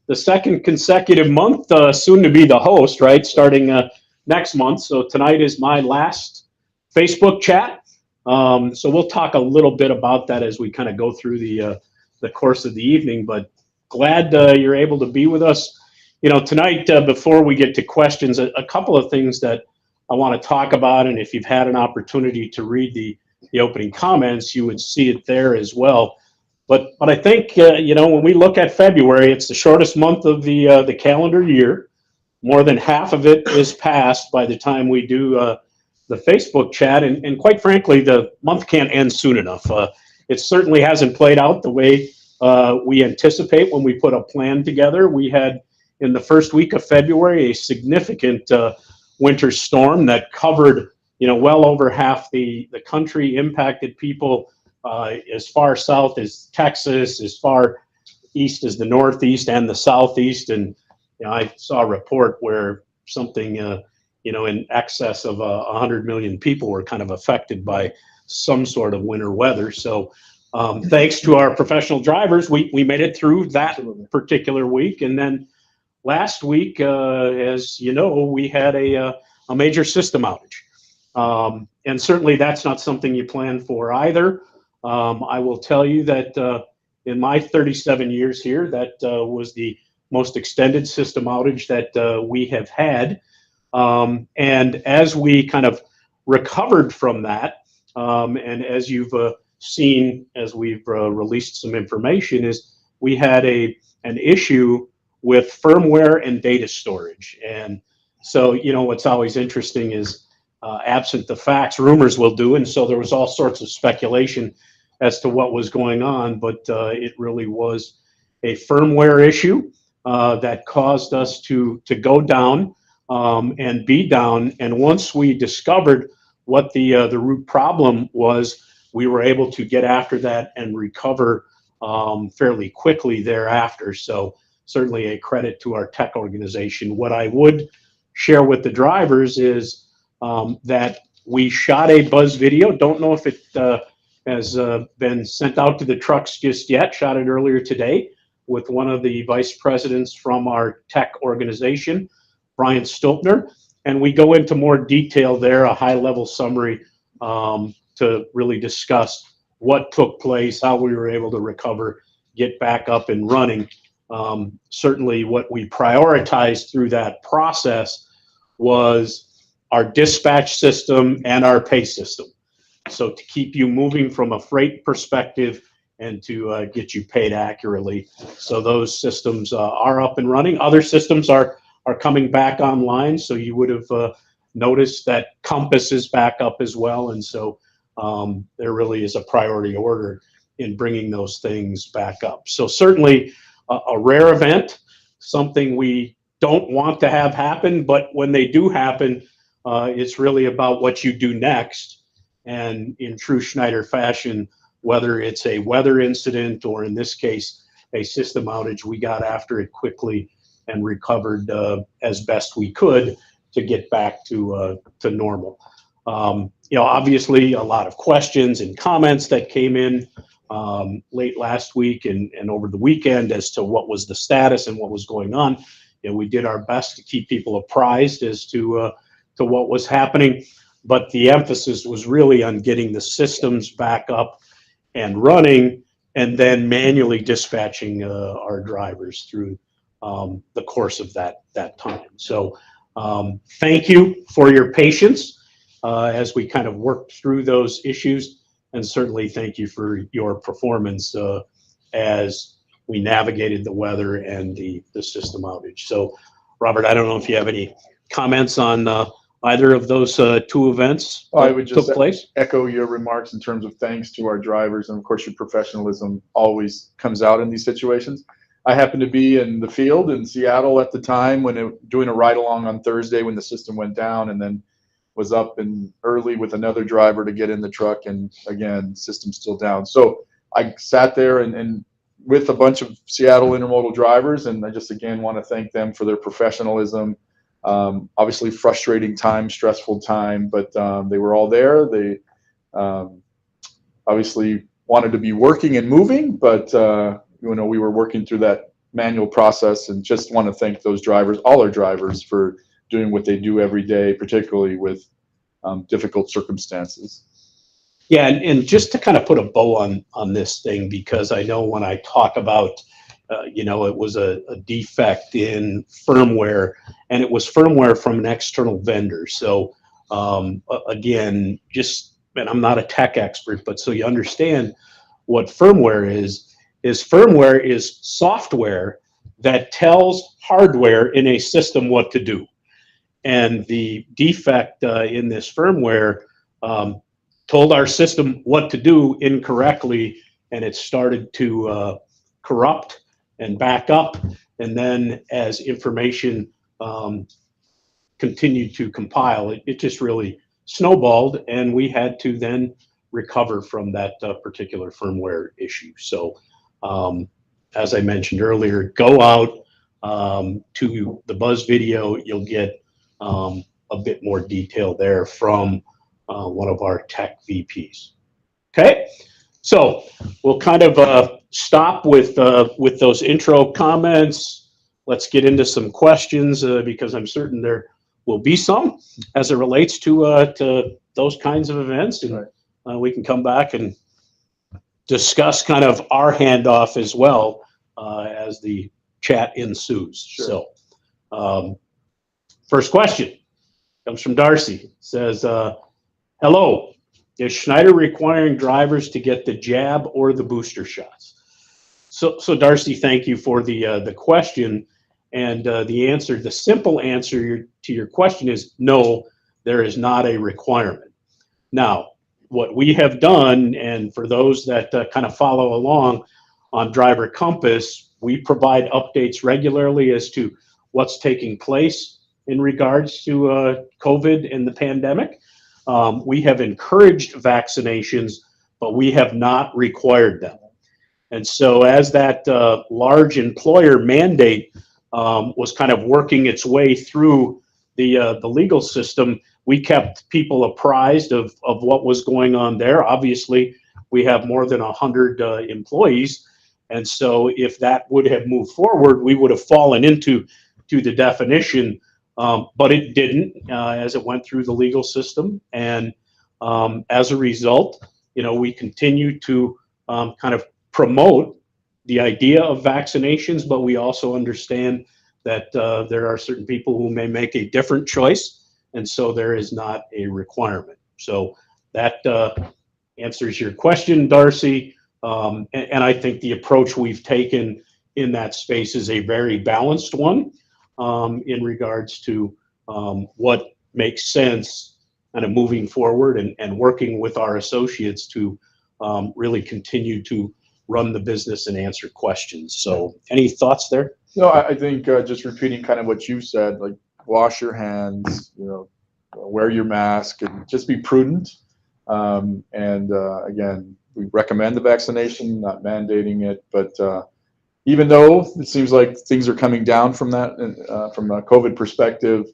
the second consecutive month, soon to be the host, right? Starting next month. So tonight is my last Facebook chat. So we'll talk a little bit about that as we kind of go through the course of the evening. But glad you're able to be with us. You know, tonight, before we get to questions, a couple of things that I want to talk about. And if you've had an opportunity to read the opening comments, you would see it there as well. But I think, you know, when we look at February, it's the shortest month of the calendar year. More than half of it is passed by the time we do the Facebook chat. And quite frankly, the month can't end soon enough. It certainly hasn't played out the way we anticipate when we put a plan together. We had, in the first week of February, a significant winter storm that covered, you know, well over half the country, impacted people as far south as Texas, as far east as the Northeast and the Southeast. And you know, I saw a report where something, you know, in excess of 100 million people were kind of affected by some sort of winter weather. So thanks to our professional drivers, we made it through that particular week. And then last week, as you know, we had a major system outage. And certainly that's not something you plan for either. I will tell you that in my 37 years here, that was the most extended system outage that we have had. And as we kind of recovered from that, and as you've seen, as we've released some information, is we had an issue with firmware and data storage. And so, you know, what's always interesting is absent the facts, rumors will do. And so there was all sorts of speculation as to what was going on, but it really was a firmware issue that caused us to go down and be down. And once we discovered what the root problem was, we were able to get after that and recover fairly quickly thereafter. So certainly a credit to our tech organization. What I would share with the drivers is that we shot a buzz video. Don't know if it has been sent out to the trucks just yet. Shot it earlier today with one of the vice presidents from our tech organization, Brian Stolpner. And we go into more detail there, a high-level summary to really discuss what took place, how we were able to recover, get back up and running. Certainly what we prioritized through that process was our dispatch system and our pay system. So to keep you moving from a freight perspective and to get you paid accurately. So those systems are up and running. Other systems are coming back online. So you would have noticed that Compass is back up as well. And so there really is a priority order in bringing those things back up. So certainly a rare event, something we don't want to have happen, but when they do happen, it's really about what you do next. And in true Schneider fashion, whether it's a weather incident or in this case, a system outage, we got after it quickly and recovered as best we could to get back to normal. You know, obviously a lot of questions and comments that came in late last week and over the weekend as to what was the status and what was going on. You know, we did our best to keep people apprised as to what was happening, but the emphasis was really on getting the systems back up and running and then manually dispatching our drivers through the course of that time. So thank you for your patience as we kind of worked through those issues, and certainly thank you for your performance as we navigated the weather and the system outage. So Robert, I don't know if you have any comments on either of those two events I would just took place. Echo your remarks in terms of thanks to our drivers, and of course your professionalism always comes out in these situations. I happened to be in the field in Seattle at the time when doing a ride along on Thursday when the system went down, and then was up and early with another driver to get in the truck, and again, system's still down. So I sat there and with a bunch of Seattle intermodal drivers, and I just again want to thank them for their professionalism. Obviously frustrating time, stressful time, but they were all there. They obviously wanted to be working and moving, but you know, we were working through that manual process, and just want to thank those drivers, all our drivers, for doing what they do every day, particularly with difficult circumstances. Yeah, and just to kind of put a bow on this thing, because I know when I talk about, it was a defect in firmware, and it was firmware from an external vendor. So again, and I'm not a tech expert, but so you understand what firmware is firmware is software that tells hardware in a system what to do. And the defect in this firmware told our system what to do incorrectly, and it started to corrupt and back up. And then as information continued to compile, it just really snowballed, and we had to then recover from that particular firmware issue. So as I mentioned earlier, go out to the Buzz video. You'll get a bit more detail there from one of our tech VPs. Okay, so we'll kind of stop with those intro comments. Let's get into some questions because I'm certain there will be some as it relates to those kinds of events, and we can come back and discuss kind of our handoff as well as the chat ensues. Sure. So first question comes from Darcy. Says, hello, is Schneider requiring drivers to get the jab or the booster shots? So Darcy, thank you for the question. And the simple answer to your question is no, there is not a requirement. Now, what we have done, and for those that kind of follow along on Driver Compass, we provide updates regularly as to what's taking place in regards to COVID and the pandemic. We have encouraged vaccinations, but we have not required them. And so as that large employer mandate was kind of working its way through the legal system, we kept people apprised of what was going on there. Obviously, we have more than 100 employees, and so if that would have moved forward, we would have fallen into the definition, but it didn't as it went through the legal system. And as a result, we continue to kind of promote the idea of vaccinations, but we also understand that there are certain people who may make a different choice, and so there is not a requirement. So that answers your question, Darcy. And I think the approach we've taken in that space is a very balanced one in regards to what makes sense kind of moving forward and working with our associates to really continue to run the business and answer questions. So any thoughts there? No, I think just repeating kind of what you said, like wash your hands, wear your mask, and just be prudent. Again, we recommend the vaccination, not mandating it, but even though it seems like things are coming down from that, from a COVID perspective,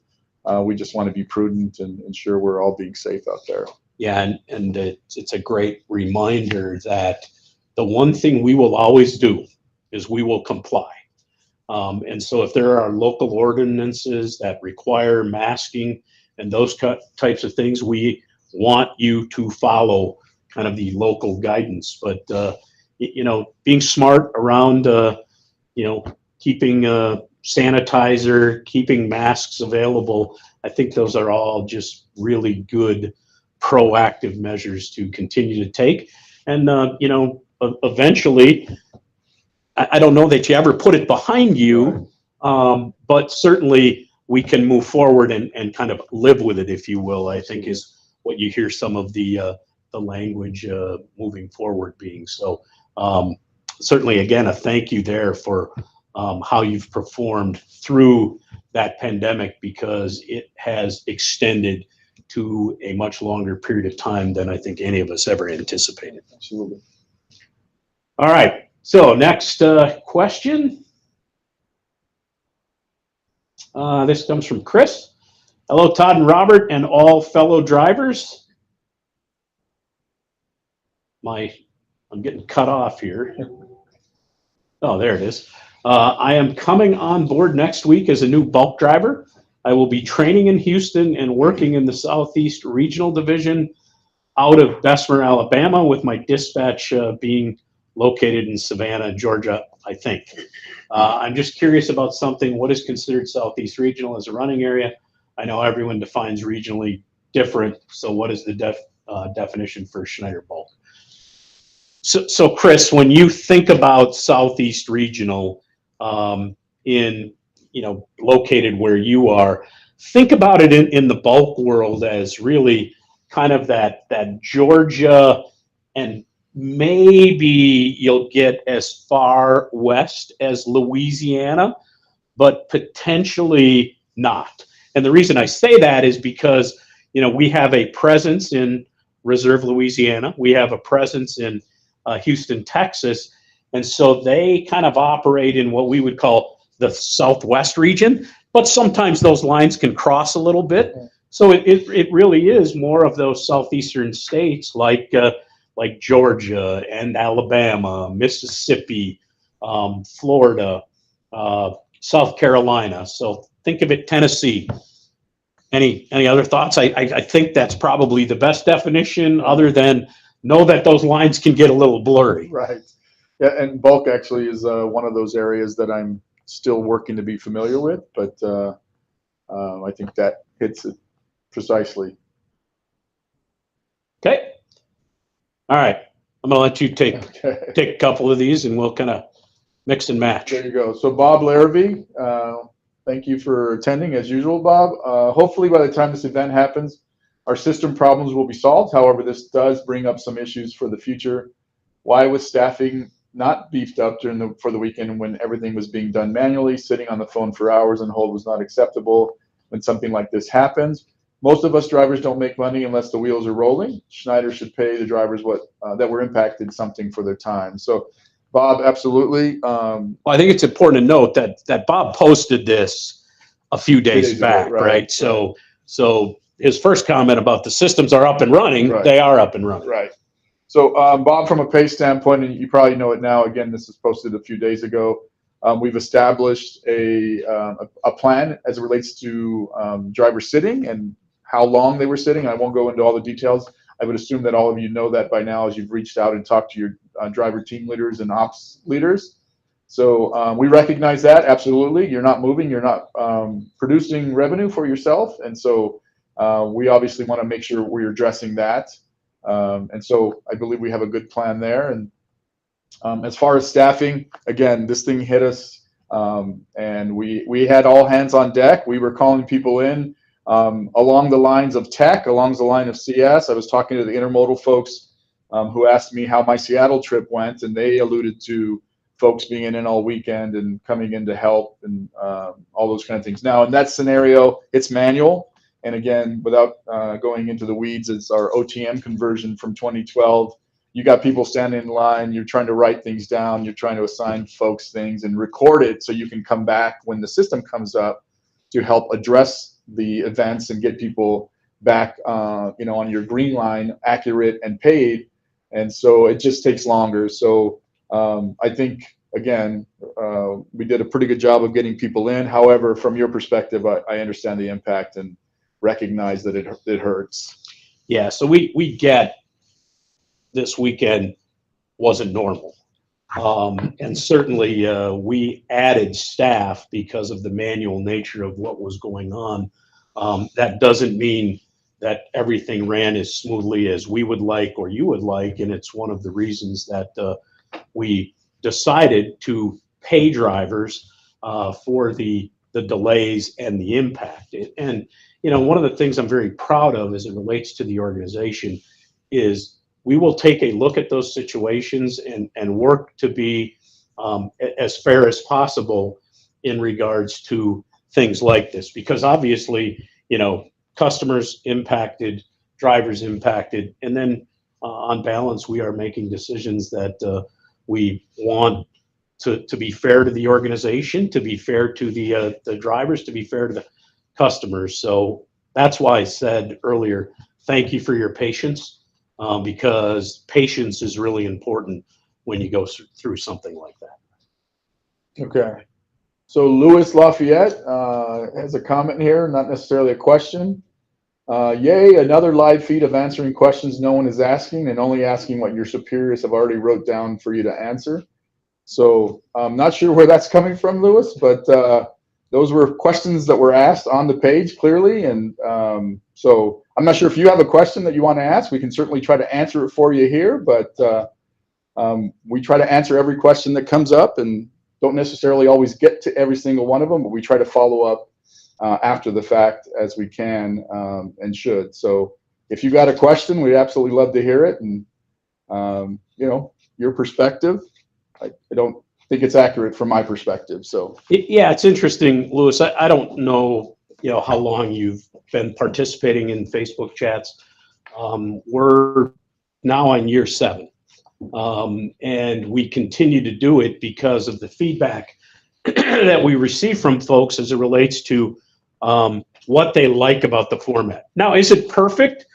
we just want to be prudent and ensure we're all being safe out there. Yeah, and it's a great reminder that the one thing we will always do is we will comply. And so if there are local ordinances that require masking and those types of things, we want you to follow kind of the local guidance. But, being smart around, keeping sanitizer, keeping masks available, I think those are all just really good proactive measures to continue to take. And, eventually, I don't know that you ever put it behind you, but certainly we can move forward and kind of live with it, if you will, I think is what you hear some of the language moving forward being. So certainly, again, a thank you there for how you've performed through that pandemic, because it has extended to a much longer period of time than I think any of us ever anticipated. Absolutely. All right. So next question. This comes from Chris. Hello, Todd and Robert and all fellow drivers. I'm getting cut off here. Oh, there it is. I am coming on board next week as a new bulk driver. I will be training in Houston and working in the Southeast Regional Division out of Bessemer, Alabama, with my dispatch being located in Savannah, Georgia, I think. I'm just curious about something. What is considered Southeast Regional as a running area? I know everyone defines regionally different, so what is the definition for Schneider bulk? So Chris, when you think about Southeast Regional, in, located where you are, think about it in the bulk world as really kind of that Georgia, and maybe you'll get as far west as Louisiana, but potentially not. And the reason I say that is because, we have a presence in Reserve, Louisiana. We have a presence in Houston, Texas. And so they kind of operate in what we would call the Southwest region, but sometimes those lines can cross a little bit. So it really is more of those southeastern states like Georgia and Alabama, Mississippi, Florida, South Carolina. So think of it, Tennessee. Any other thoughts? I think that's probably the best definition, other than know that those lines can get a little blurry. Right. Yeah, and bulk actually is one of those areas that I'm still working to be familiar with, but I think that hits it precisely. Okay. All right. I'm going to let you take a couple of these, and we'll kind of mix and match. There you go. So Bob Larrabee, thank you for attending as usual, Bob. Hopefully by the time this event happens, our system problems will be solved. However, this does bring up some issues for the future. Why was staffing not beefed up for the weekend when everything was being done manually? Sitting on the phone for hours on hold was not acceptable when something like this happens. Most of us drivers don't make money unless the wheels are rolling. Schneider should pay the drivers that were impacted something for their time. So, Bob, absolutely. Well, I think it's important to note that Bob posted this a few days back, ago, right? So his first comment about the systems are up and running, they are up and running. Right. So, Bob, from a pay standpoint, and you probably know it now, again, this was posted a few days ago, we've established a plan as it relates to driver sitting and how long they were sitting. I won't go into all the details. I would assume that all of you know that by now, as you've reached out and talked to your driver team leaders and ops leaders. So we recognize that, absolutely. You're not moving, you're not producing revenue for yourself. And so we obviously want to make sure we're addressing that. And so I believe we have a good plan there. And as far as staffing, again, this thing hit us, and we had all hands on deck. We were calling people in along the lines of tech, along the line of CS. I was talking to the intermodal folks who asked me how my Seattle trip went, and they alluded to folks being in all weekend and coming in to help and all those kind of things. Now, in that scenario, it's manual. And again, without going into the weeds, it's our OTM conversion from 2012. You got people standing in line, you're trying to write things down, you're trying to assign folks things and record it so you can come back when the system comes up to help address the events and get people back on your green line, accurate and paid. And so it just takes longer. So I think, again, we did a pretty good job of getting people in. However, from your perspective, I understand the impact and recognize that it hurts. Yeah, so we get this weekend wasn't normal. And certainly we added staff because of the manual nature of what was going on. That doesn't mean that everything ran as smoothly as we would like or you would like, and it's one of the reasons that we decided to pay drivers for the delays and the impact. And one of the things I'm very proud of as it relates to the organization is we will take a look at those situations and work to be as fair as possible in regards to things like this, because obviously, customers impacted, drivers impacted, and then on balance, we are making decisions that we want to be fair to the organization, to be fair to the drivers, to be fair to the customers. So that's why I said earlier, thank you for your patience. Because patience is really important when you go through something like that. Okay. So Louis Lafayette has a comment here, not necessarily a question. Yay, another live feed of answering questions no one is asking and only asking what your superiors have already wrote down for you to answer. So I'm not sure where that's coming from, Louis, but those were questions that were asked on the page clearly. And so I'm not sure if you have a question that you want to ask. We can certainly try to answer it for you here, but we try to answer every question that comes up and don't necessarily always get to every single one of them, but we try to follow up after the fact as we can and should. So if you got a question, we'd absolutely love to hear it. And, you know, your perspective, I don't think it's accurate from my perspective. So Yeah, it's interesting, Louis. I don't know, how long you've been participating in Facebook chats. We're now on year 7. And we continue to do it because of the feedback that we receive from folks as it relates to what they like about the format. Now, is it perfect?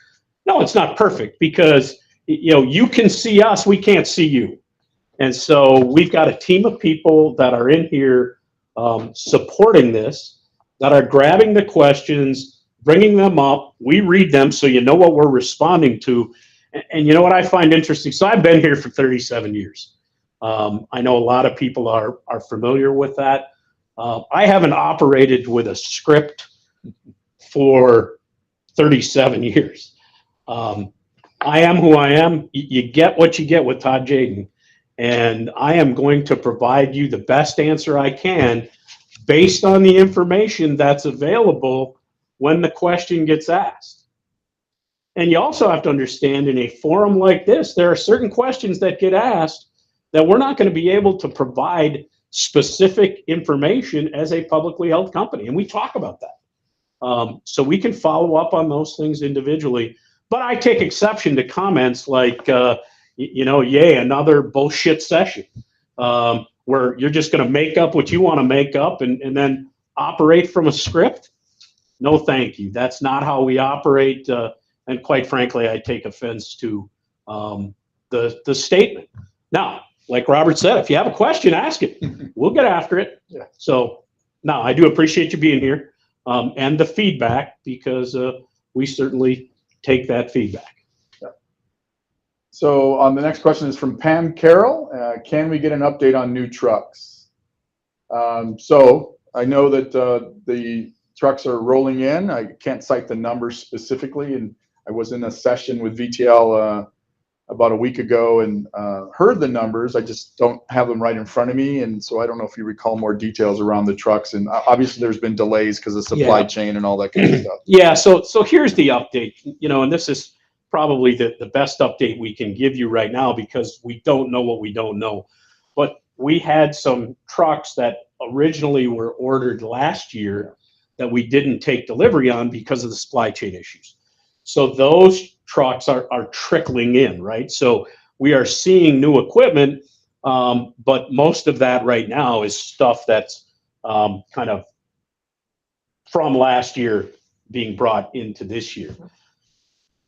No, it's not perfect because you can see us, we can't see you. And so we've got a team of people that are in here supporting this, that are grabbing the questions, bringing them up. We read them so you know what we're responding to. And you know what I find interesting? So I've been here for 37 years. I know a lot of people are familiar with that. I haven't operated with a script for 37 years. I am who I am. You get what you get with Todd Jadin. And I am going to provide you the best answer I can based on the information that's available when the question gets asked. And you also have to understand, in a forum like this, there are certain questions that get asked that we're not going to be able to provide specific information as a publicly held company. And we talk about that. So we can follow up on those things individually. But I take exception to comments like, yay, another bullshit session, where you're just going to make up what you want to make up and then operate from a script. No, thank you. That's not how we operate. And quite frankly, I take offense to the statement. Now, like Robert said, if you have a question, ask it. We'll get after it. Yeah. So, no, I do appreciate you being here and the feedback, because we certainly take that feedback. Yeah. So the next question is from Pam Carroll. Can we get an update on new trucks? So I know that the trucks are rolling in. I can't cite the numbers specifically, and I was in a session with VTL about a week ago and heard the numbers. I just don't have them right in front of me, and so I don't know if you recall more details around the trucks. And obviously, there's been delays because of supply chain and all that kind of stuff. Yeah. So here's the update. And this is probably the best update we can give you right now, because we don't know what we don't know. But we had some trucks that originally were ordered last year that we didn't take delivery on because of the supply chain issues. So those trucks are trickling in, right? So we are seeing new equipment, but most of that right now is stuff that's kind of from last year being brought into this year.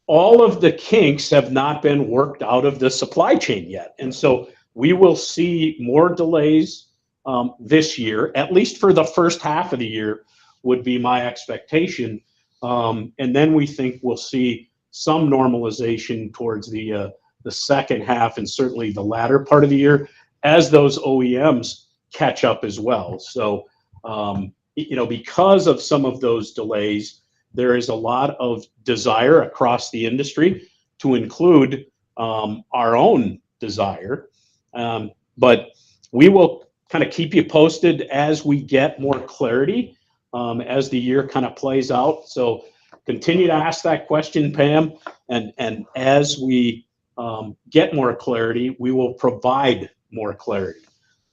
All of the kinks have not been worked out of the supply chain yet. And so we will see more delays this year, at least for the first half of the year, would be my expectation. And then we think we'll see some normalization towards the second half and certainly the latter part of the year as those OEMs catch up as well. So, because of some of those delays, there is a lot of desire across the industry to include our own desire. But we will kind of keep you posted as we get more clarity as the year kind of plays out. So continue to ask that question, Pam, and as we get more clarity, we will provide more clarity.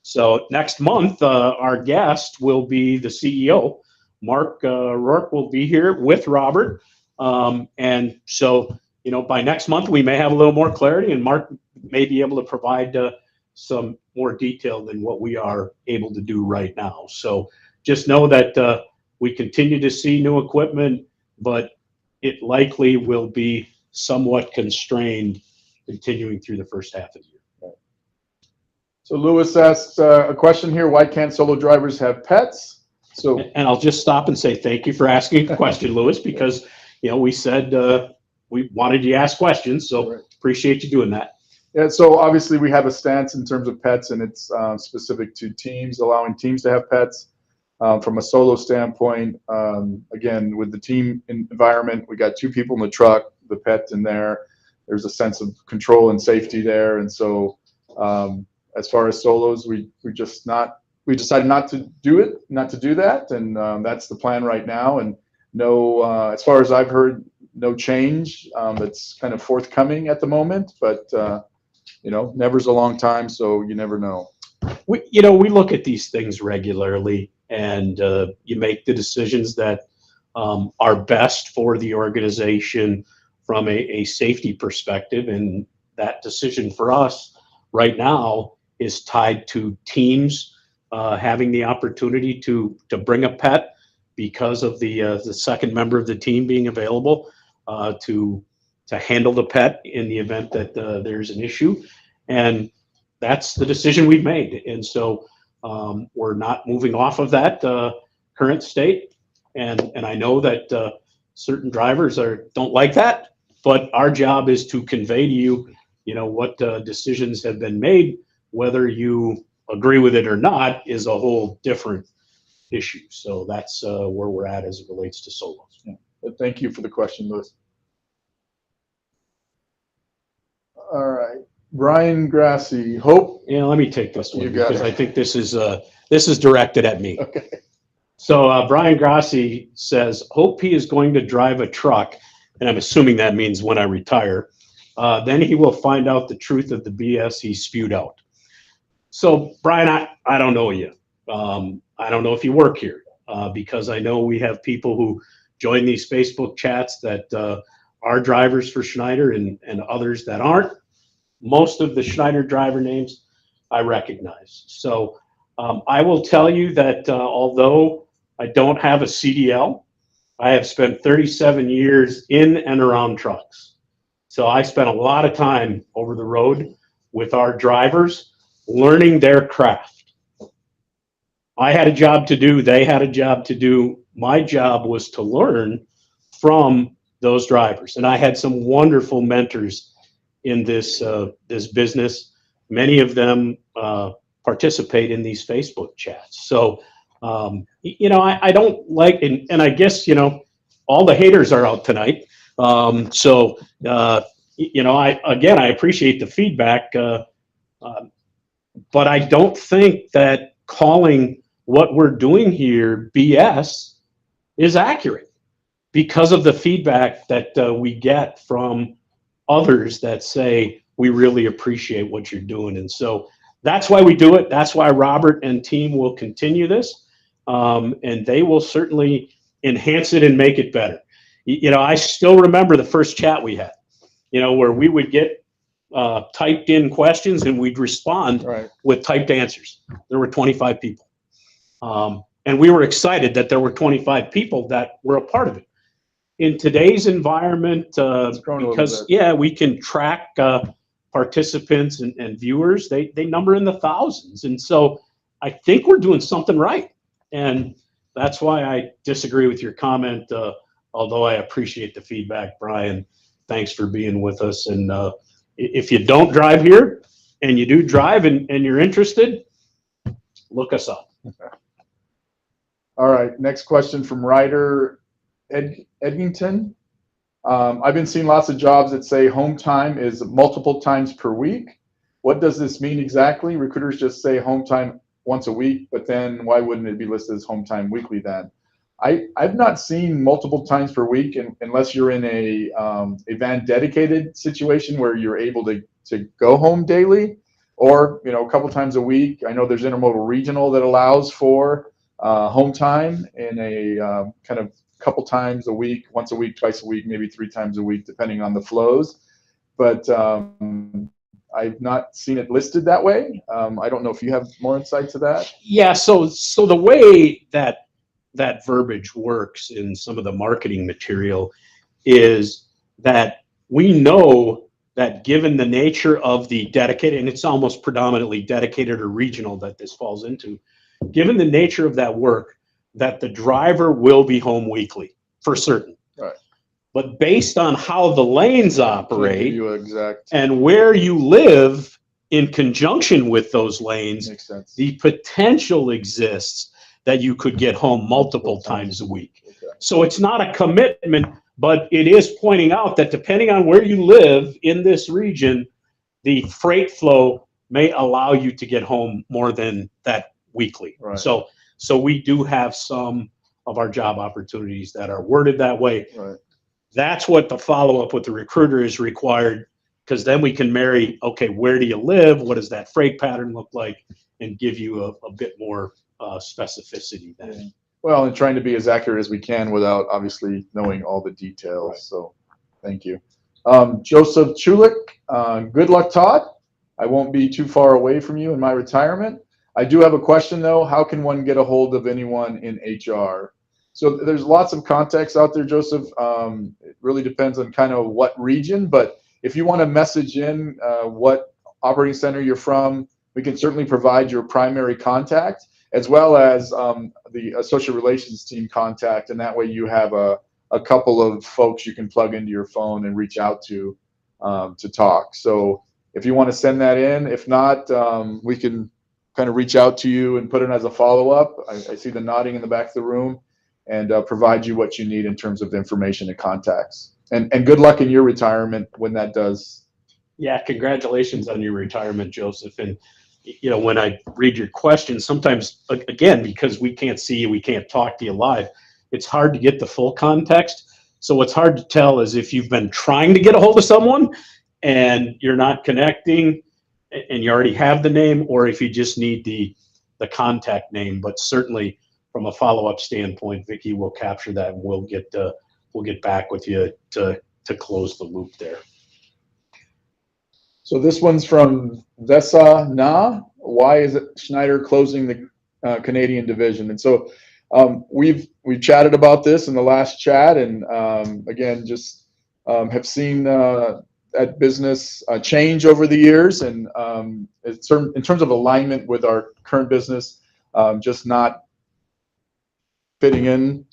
So next month, our guest will be the CEO. Mark Rourke will be here with Robert. And so, by next month, we may have a little more clarity, and Mark may be able to provide some more detail than what we are able to do right now. So just know that we continue to see new equipment, but it likely will be somewhat constrained continuing through the first half of the year. So Lewis asked a question here: why can't solo drivers have pets? So, and I'll just stop and say thank you for asking the question, Lewis, because we said we wanted you to ask questions, so right. appreciate you doing that. Yeah, so obviously we have a stance in terms of pets, and it's specific to teams, allowing teams to have pets. From a solo standpoint, again, with the team environment, we got 2 people in the truck, the pet in there. There's a sense of control and safety there, and so as far as solos, we decided not to do that, and that's the plan right now. And no, as far as I've heard, no change that's kind of forthcoming at the moment, but never's a long time, so you never know. We look at these things regularly, and you make the decisions that are best for the organization from a safety perspective. And that decision for us right now is tied to teams having the opportunity to bring a pet because of the second member of the team being available to handle the pet in the event that there's an issue. And that's the decision we've made. And so we're not moving off of that current state. And I know that certain drivers don't like that, but our job is to convey to you, what decisions have been made. Whether you agree with it or not is a whole different issue. So that's where we're at as it relates to solos. Yeah. But thank you for the question, Lewis. All right. Brian Grassi, hope. Yeah, let me take this one You got because it. I think this is directed at me. Okay. So Brian Grassi says, hope he is going to drive a truck, and I'm assuming that means when I retire. Then he will find out the truth of the BS he spewed out. So Brian, I don't know you. I don't know if you work here because I know we have people who join these Facebook chats that are drivers for Schneider and others that aren't. Most of the Schneider driver names I recognize. So I will tell you that although I don't have a CDL, I have spent 37 years in and around trucks. So I spent a lot of time over the road with our drivers learning their craft. I had a job to do, they had a job to do. My job was to learn from those drivers. And I had some wonderful mentors in this business. Many of them participate in these Facebook chats. So, I don't like, and I guess, all the haters are out tonight. I appreciate the feedback, but I don't think that calling what we're doing here BS is accurate because of the feedback that we get from others that say, we really appreciate what you're doing. And so that's why we do it. That's why Robert and team will continue this. And they will certainly enhance it and make it better. I still remember the first chat we had, where we would get typed in questions and we'd respond with typed answers. There were 25 people. And we were excited that there were 25 people that were a part of it. In today's environment, because we can track participants and viewers, they number in the thousands. And so I think we're doing something right. And that's why I disagree with your comment, although I appreciate the feedback, Brian. Thanks for being with us. And if you don't drive here and you do drive and you're interested, look us up. All right, next question from Ryder Edgington. I've been seeing lots of jobs that say home time is multiple times per week. What does this mean exactly? Recruiters just say home time once a week, but then why wouldn't it be listed as home time weekly then? I've not seen multiple times per week unless you're in a van dedicated situation where you're able to go home daily, or a couple times a week. I know there's intermodal regional that allows for home time in a kind of couple times a week, once a week, twice a week, maybe 3 times a week, depending on the flows. But I've not seen it listed that way. I don't know if you have more insight to that. Yeah. So the way that verbiage works in some of the marketing material is that we know that given the nature of the dedicated, and it's almost predominantly dedicated or regional that this falls into, given the nature of that work, that the driver will be home weekly for certain. Right. But based on how the lanes operate exact and where you live in conjunction with those lanes, makes sense. the potential exists that you could get home multiple times a week. Okay. So it's not a commitment, but it is pointing out that depending on where you live in this region, the freight flow may allow you to get home more than that weekly. Right. So we do have some of our job opportunities that are worded that way. Right. That's what the follow-up with the recruiter is required, because then we can marry, okay, where do you live? What does that freight pattern look like? And give you a bit more specificity then. Yeah. Well, and trying to be as accurate as we can without obviously knowing all the details. Right. So thank you. Joseph Chulik, good luck, Todd. I won't be too far away from you in my retirement. I do have a question though. How can one get a hold of anyone in HR? So there's lots of context out there, Joseph. It really depends on kind of what region, but if you want to message in what operating center you're from, we can certainly provide your primary contact as well as the associate relations team contact, and that way you have a couple of folks you can plug into your phone and reach out to talk. So if you want to send that in, if not, we can kind of reach out to you and put it as a follow-up. I see the nodding in the back of the room, and provide you what you need in terms of information and contacts. And good luck in your retirement when that does. Yeah, congratulations on your retirement, Joseph. And you know, when I read your question, sometimes, again, because we can't see you, we can't talk to you live, it's hard to get the full context. So what's hard to tell is if you've been trying to get a hold of someone and you're not connecting and you already have the name, or if you just need the contact name. But certainly from a follow-up standpoint, Vicki will capture that, and we'll get back with you to close the loop there. So this one's from Vesa Na. Why is it Schneider closing the Canadian division? And so we've chatted about this in the last chat, and again, just have seen that business change over the years, and in terms of alignment with our current business, just not fitting in.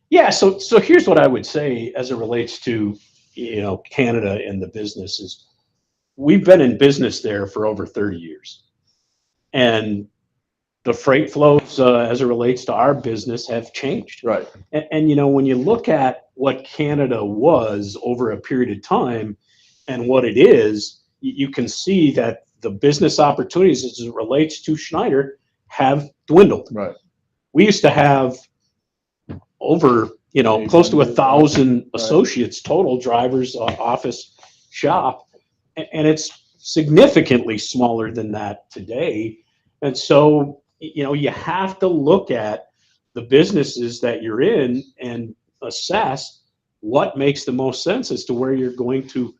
Yeah, so here's what I would say as it relates to, you know, Canada and the business is we've been in business there for over 30 years. And the freight flows as it relates to our business have changed. Right. And you know, when you look at what Canada was over a period of time and what it is, you can see that the business opportunities as it relates to Schneider have dwindled. Right. We used to have over, you know, close to 1,000 associates total, drivers, office, shop, and it's significantly smaller than that today. And so, you know, you have to look at the businesses that you're in and assess what makes the most sense as to where you're going to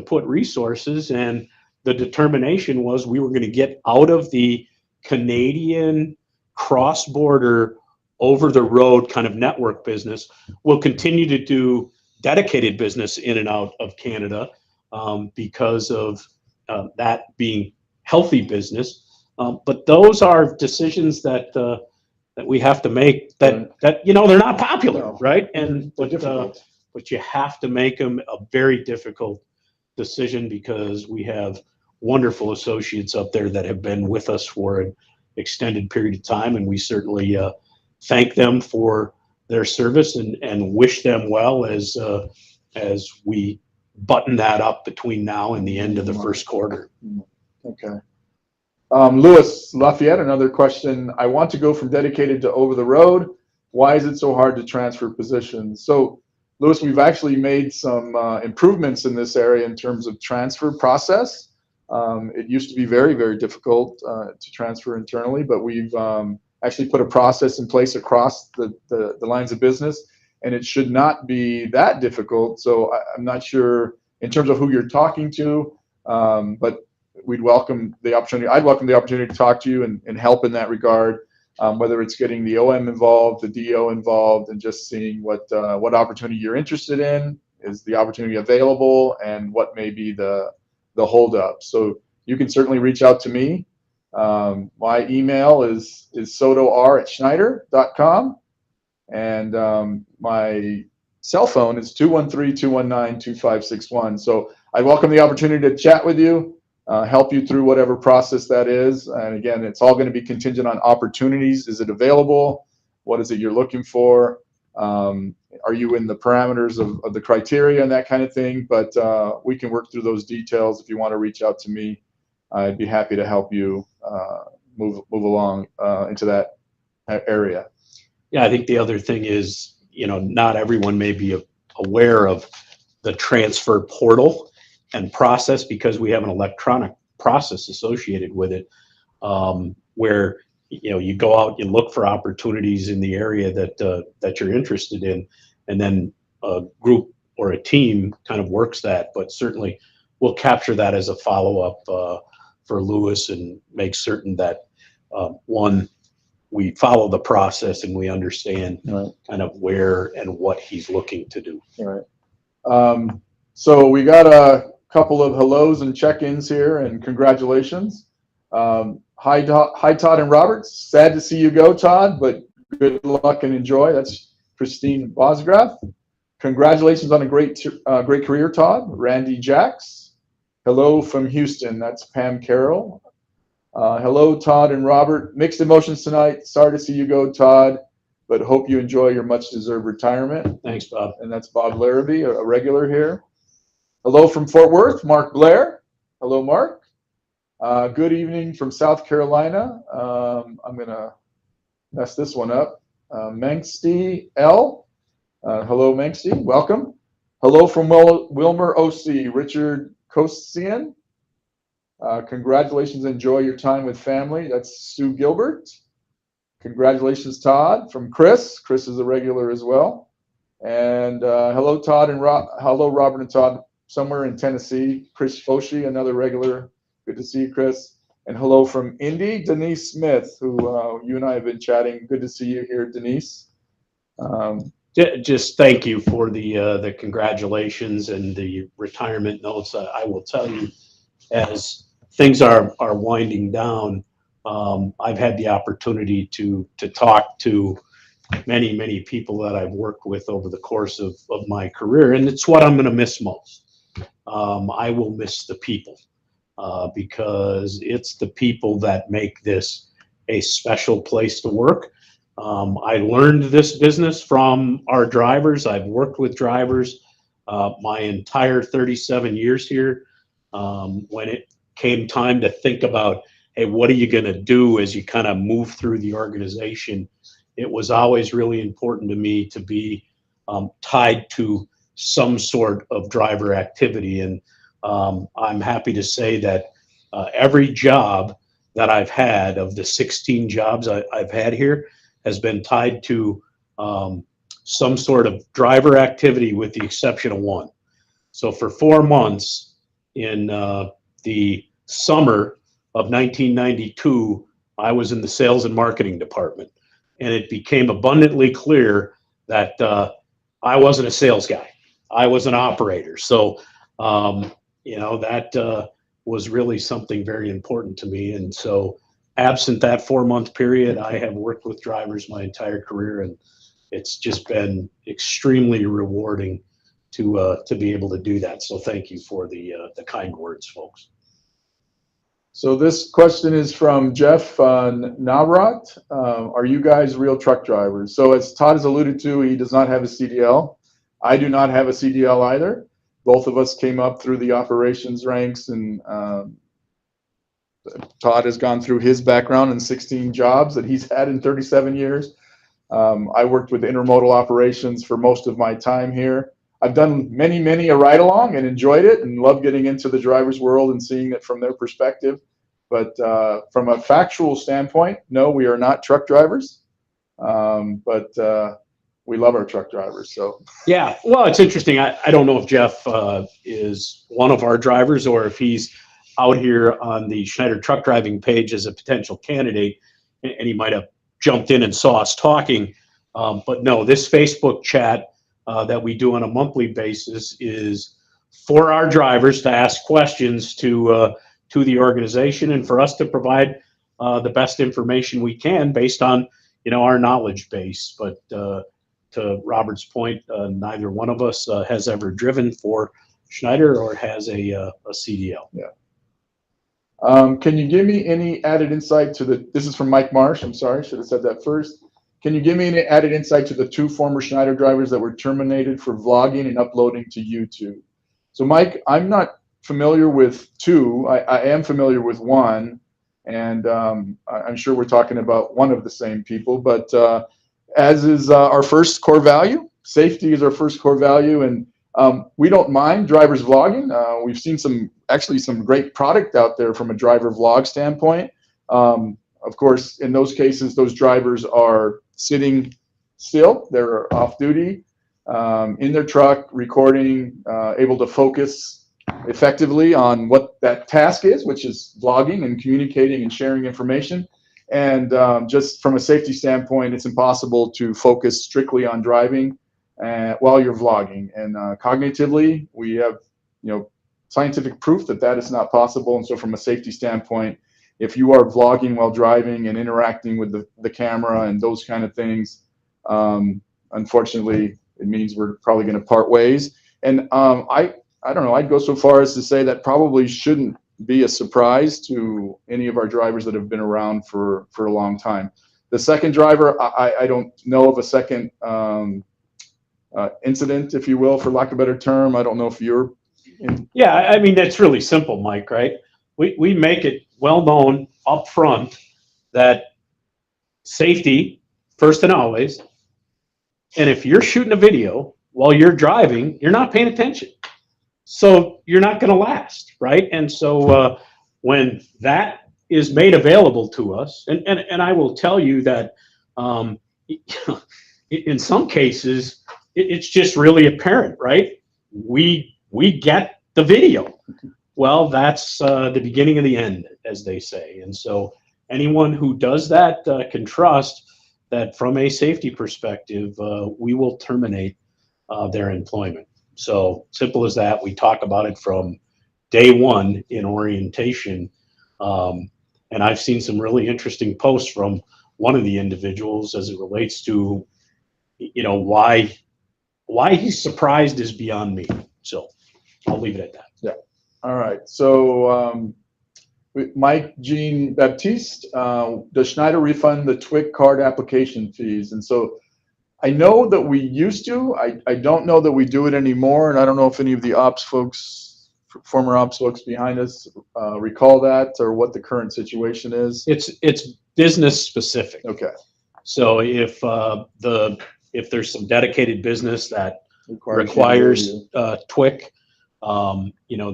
put resources. And the determination was we were going to get out of the Canadian cross-border, over-the-road kind of network business. We'll continue to do dedicated business in and out of Canada because of that being healthy business. But those are decisions that we have to make that you know, they're not popular, right? And but you have to make them a very difficult decision because we have wonderful associates up there that have been with us for an extended period of time, and we certainly thank them for their service and wish them well as we button that up between now and the end of the first quarter. Okay. Louis Lafayette, another question. I want to go from dedicated to over the road. Why is it so hard to transfer positions? So, Louis, we've actually made some improvements in this area in terms of transfer process. It used to be very, very difficult to transfer internally, but we've actually put a process in place across the lines of business, and it should not be that difficult. So I'm not sure in terms of who you're talking to, but we'd welcome the opportunity. I'd welcome the opportunity to talk to you and help in that regard, whether it's getting the OM involved, the DO involved, and just seeing what opportunity you're interested in, is the opportunity available, and what may be the the holdup. So you can certainly reach out to me. My email is sotor@schneider.com, and my cell phone is 213-219-2561. So I welcome the opportunity to chat with you, help you through whatever process that is. And again, it's all going to be contingent on opportunities. Is it available? What is it you're looking for? Are you in the parameters of the criteria and that kind of thing? But we can work through those details. If you want to reach out to me, I'd be happy to help you move along into that area. Yeah, I think the other thing is, not everyone may be aware of the transfer portal and process, because we have an electronic process associated with it, where you go out, you look for opportunities in the area that you're interested in, and then a group or a team kind of works that. But certainly we'll capture that as a follow-up for Lewis and make certain that one, we follow the process and we understand kind of where and what he's looking to do. Right. So we got a couple of hellos and check-ins here, and congratulations. Hi, Todd and Robert. Sad to see you go, Todd, but good luck and enjoy. That's Christine Bosgraf. Congratulations on a great career, Todd. Randy Jacks. Hello from Houston. That's Pam Carroll. Hello, Todd and Robert. Mixed emotions tonight. Sorry to see you go, Todd, but hope you enjoy your much-deserved retirement. Thanks, Bob. And that's Bob Larrabee, a regular here. Hello from Fort Worth, Mark Blair. Hello, Mark. Good evening from South Carolina. I'm going to mess this one up. Mengsty L. Hello, Mengsty. Welcome. Hello from Wilmer, OC, Richard Kosian. Congratulations. Enjoy your time with family. That's Sue Gilbert. Congratulations, Todd, from Chris. Chris is a regular as well. And hello, Todd and hello, Robert and Todd, somewhere in Tennessee. Chris Foshi, another regular. Good to see you, Chris. And hello from Indy, Denise Smith, who you and I have been chatting. Good to see you here, Denise. Just thank you for the congratulations and the retirement notes. I will tell you, as things are winding down, I've had the opportunity to talk to many people that I've worked with over the course of my career, and it's what I'm going to miss most. I will miss the people, because it's the people that make this a special place to work. I learned this business from our drivers. I've worked with drivers my entire 37 years here. When it came time to think about, hey, what are you going to do as you kind of move through the organization, it was always really important to me to be tied to some sort of driver activity. And I'm happy to say that every job that I've had, of the 16 jobs I've had here, has been tied to some sort of driver activity, with the exception of one. So for 4 months in the summer of 1992, I was in the sales and marketing department, and it became abundantly clear that I wasn't a sales guy. I was an operator. So, that was really something very important to me. And so, absent that 4-month period, I have worked with drivers my entire career, and it's just been extremely rewarding to be able to do that. So thank you for the kind words, folks. So this question is from Jeff Navrat. Are you guys real truck drivers? So as Todd has alluded to, he does not have a CDL. I do not have a CDL either. Both of us came up through the operations ranks, and Todd has gone through his background in 16 jobs that he's had in 37 years. I worked with intermodal operations for most of my time here. I've done many a ride along and enjoyed it, and love getting into the driver's world and seeing it from their perspective. But from a factual standpoint, no, we are not truck drivers. But we love our truck drivers. So yeah, well, it's interesting. I don't know if Jeff is one of our drivers, or if he's out here on the Schneider truck driving page as a potential candidate, and he might have jumped in and saw us talking. But no, this Facebook chat that we do on a monthly basis is for our drivers to ask questions to the organization, and for us to provide the best information we can based on our knowledge base. But to Robert's point, neither one of us has ever driven for Schneider or has a CDL. Yeah. Can you give me any added insight to this is from Mike Marsh. I'm sorry, should have said that first. Can you give me any added insight to the 2 former Schneider drivers that were terminated for vlogging and uploading to YouTube? So Mike, I'm not familiar with 2. I am familiar with 1, and I'm sure we're talking about one of the same people, but as is our first core value, safety is our first core value, and we don't mind drivers vlogging. We've seen some great product out there from a driver vlog standpoint. Of course, in those cases, those drivers are sitting still. They're off duty, in their truck, recording, able to focus effectively on what that task is, which is vlogging and communicating and sharing information. And just from a safety standpoint, it's impossible to focus strictly on driving while you're vlogging. And cognitively, we have scientific proof that that is not possible. And so from a safety standpoint, if you are vlogging while driving and interacting with the camera and those kind of things, unfortunately, it means we're probably going to part ways. And I don't know, I'd go so far as to say that probably shouldn't be a surprise to any of our drivers that have been around for a long time. The second driver, I don't know of a second incident, if you will, for lack of a better term. I don't know if you're in. Yeah, I mean, that's really simple, Mike, right? We make it well known up front that safety first and always. And if you're shooting a video while you're driving, you're not paying attention. So you're not going to last, right? And so when that is made available to us, and I will tell you that in some cases, it's just really apparent, right? We get the video. Well, that's the beginning of the end, as they say. And so anyone who does that can trust that from a safety perspective, we will terminate their employment. So simple as that. We talk about it from day one in orientation. And I've seen some really interesting posts from one of the individuals as it relates to, why he's surprised is beyond me. So I'll leave it at that. Yeah. All right. So Mike Jean Baptiste, does Schneider refund the TWIC card application fees? And so I know that we used to. I don't know that we do it anymore, and I don't know if any of the ops folks, former ops folks behind us, recall that or what the current situation is. It's business specific. Okay. So if there's some dedicated business that requires TWIC,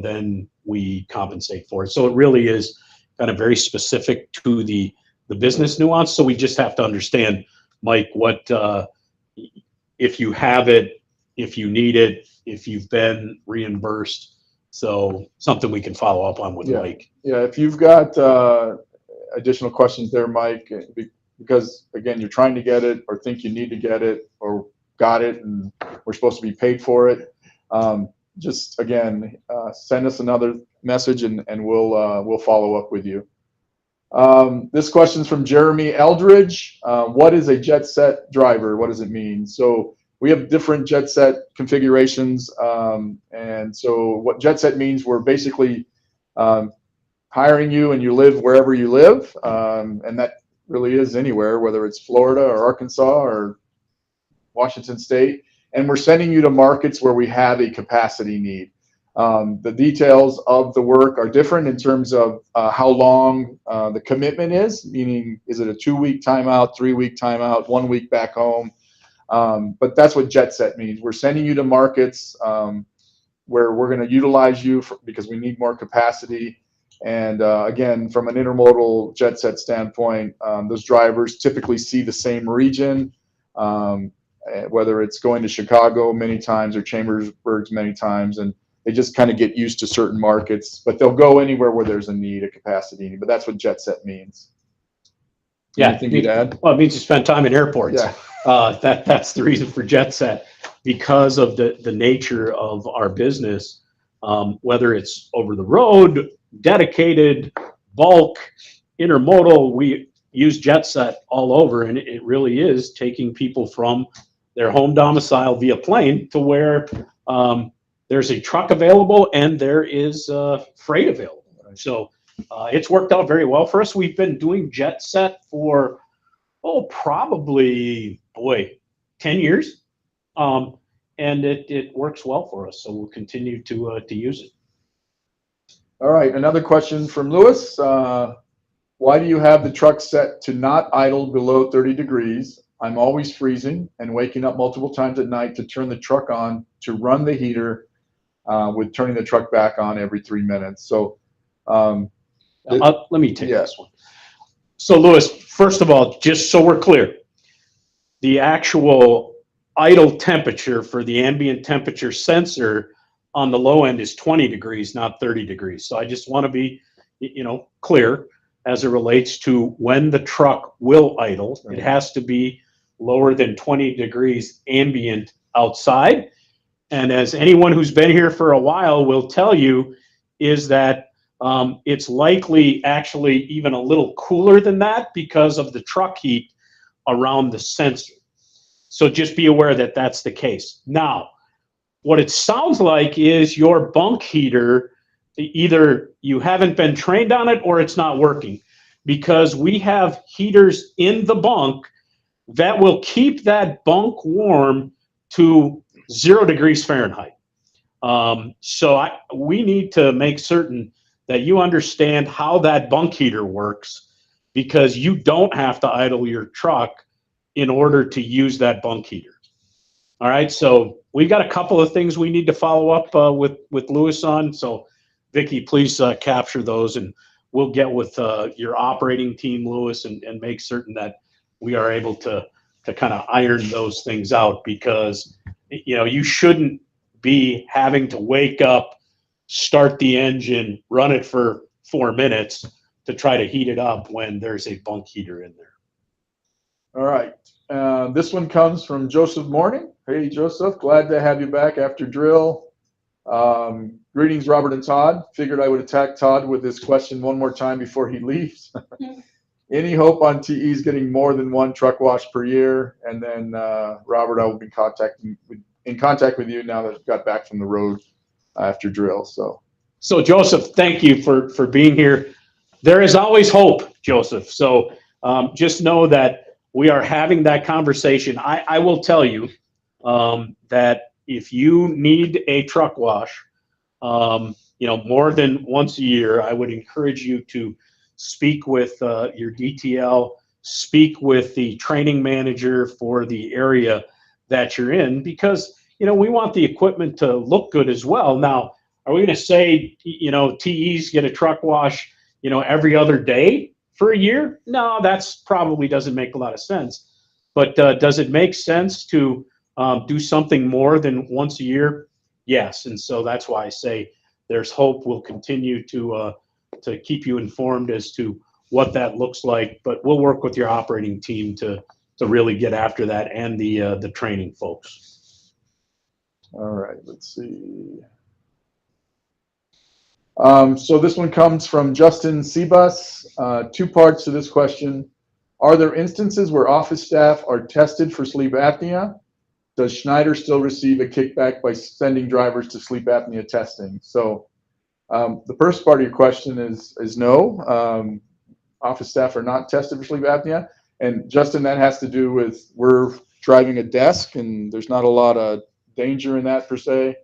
then we compensate for it. So it really is kind of very specific to the business nuance. So we just have to understand, Mike, what if you have it, if you need it, if you've been reimbursed. So something we can follow up on with Mike. Yeah, if you've got additional questions there, Mike, because again, you're trying to get it or think you need to get it or got it and we're supposed to be paid for it. Just again, send us another message and we'll follow up with you. This question's from Jeremy Eldridge. What is a jet set driver? What does it mean? So we have different jet set configurations. And so what jet set means, we're basically hiring you and you live wherever you live. And that really is anywhere, whether it's Florida or Arkansas or Washington State. And we're sending you to markets where we have a capacity need. The details of the work are different in terms of how long the commitment is, meaning is it a 2-week timeout, 3-week timeout, 1 week back home? But that's what jet set means. We're sending you to markets where we're going to utilize you because we need more capacity. And again, from an intermodal jet set standpoint, those drivers typically see the same region, whether it's going to Chicago many times or Chambersburg many times, and they just kind of get used to certain markets, but they'll go anywhere where there's a need, a capacity need. But that's what jet set means. Yeah. Anything you'd add? Well, it means you spend time in airports. Yeah. That's the reason for jet set, because of the nature of our business. whether it's over the road, dedicated, bulk, intermodal. We use JetSet all over, and it really is taking people from their home domicile via plane to where there's a truck available and there is freight available. So it's worked out very well for us. We've been doing JetSet for, probably, 10 years. And it works well for us. So we'll continue to use it. All right, another question from Lewis. Why do you have the truck set to not idle below 30 degrees? I'm always freezing and waking up multiple times at night to turn the truck on to run the heater with turning the truck back on every 3 minutes. So let me take this one. So Lewis, first of all, just so we're clear, the actual idle temperature for the ambient temperature sensor on the low end is 20 degrees, not 30 degrees. So I just want to be, clear as it relates to when the truck will idle. Right. It has to be lower than 20 degrees ambient outside. And as anyone who's been here for a while will tell you, is that it's likely actually even a little cooler than that because of the truck heat around the sensor. So just be aware that that's the case. Now, what it sounds like is your bunk heater, either you haven't been trained on it or it's not working, because we have heaters in the bunk that will keep that bunk warm to 0 degrees Fahrenheit. So we need to make certain that you understand how that bunk heater works, because you don't have to idle your truck in order to use that bunk heater. All right, so we've got a couple of things we need to follow up with Lewis on. So Vicki, please capture those, and we'll get with your operating team, Lewis, and make certain that we are able to kind of iron those things out, because you shouldn't be having to wake up, start the engine, run it for 4 minutes to try to heat it up when there's a bunk heater in there. All right. This one comes from Joseph Morning. Hey, Joseph, glad to have you back after drill. Greetings, Robert and Todd. Figured I would attack Todd with this question one more time before he leaves. Any hope on TEs getting more than one truck wash per year? And then, Robert, I will be in contact with you now that I've got back from the road after drill. So Joseph, thank you for being here. There is always hope, Joseph. So just know that we are having that conversation. I will tell you that if you need a truck wash, more than once a year, I would encourage you to speak with your DTL, speak with the training manager for the area that you're in, because we want the equipment to look good as well. Now, are we going to say TEs get a truck wash every other day for a year? No, that's probably doesn't make a lot of sense. But does it make sense to do something more than once a year? Yes. And so that's why I say there's hope. We'll continue to keep you informed as to what that looks like. But we'll work with your operating team to really get after that, and the training folks. All right. Let's see. So this one comes from Justin Sebus. 2 parts to this question. Are there instances where office staff are tested for sleep apnea? Does Schneider still receive a kickback by sending drivers to sleep apnea testing? So the first part of your question is no. Office staff are not tested for sleep apnea. And Justin, that has to do with we're driving a desk, and there's not a lot of danger in that per se.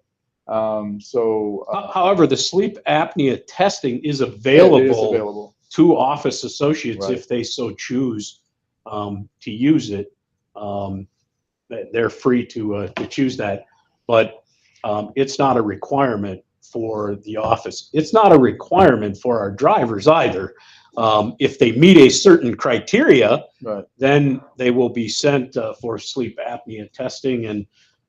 However, the sleep apnea testing is available to office associates, right, if they so choose to use it. They're free to choose that, but it's not a requirement for the office. It's not a requirement for our drivers either. If they meet a certain criteria, right, then they will be sent for sleep apnea testing. And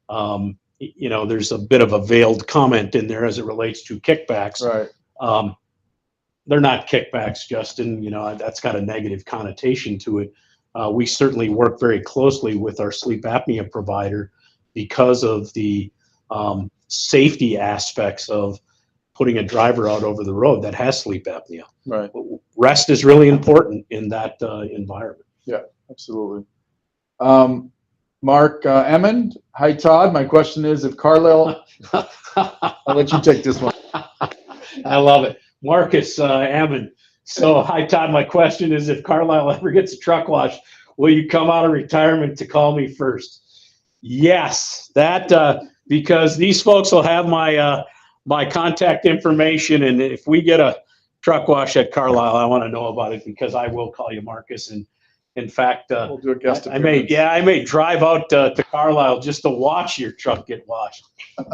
there's a bit of a veiled comment in there as it relates to kickbacks. Right. They're not kickbacks, Justin. That's got a negative connotation to it. We certainly work very closely with our sleep apnea provider because of the safety aspects of putting a driver out over the road that has sleep apnea. Right. Rest is really important in that environment. Yeah, absolutely. Mark Emmond. Hi, Todd. My question is, if Carlisle, I'll let you take this one. I love it. Marcus Ammon. So, hi, Todd. My question is, if Carlisle ever gets a truck wash, will you come out of retirement to call me first? Yes, that because these folks will have my contact information, and if we get a truck wash at Carlisle, I want to know about it because I will call you, Marcus. And in fact, We'll do a guest I may drive out to Carlisle just to watch your truck get washed.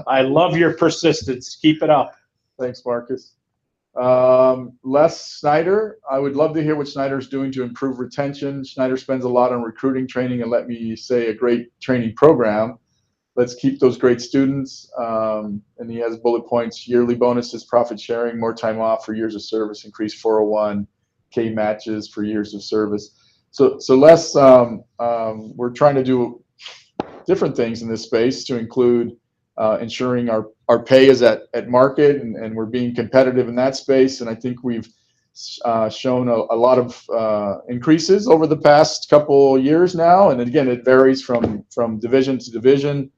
I love your persistence. Keep it up. Thanks, Marcus. Les Snyder. I would love to hear what Schneider's doing to improve retention. Schneider spends a lot on recruiting, training, and let me say a great training program. Let's keep those great students. And he has bullet points: yearly bonuses, profit sharing, more time off for years of service, increased 401k matches for years of service. So Les, we're trying to do different things in this space to include ensuring our pay is at market, and we're being competitive in that space. And I think we've shown a lot of increases over the past couple years now. And again, it varies from division to division.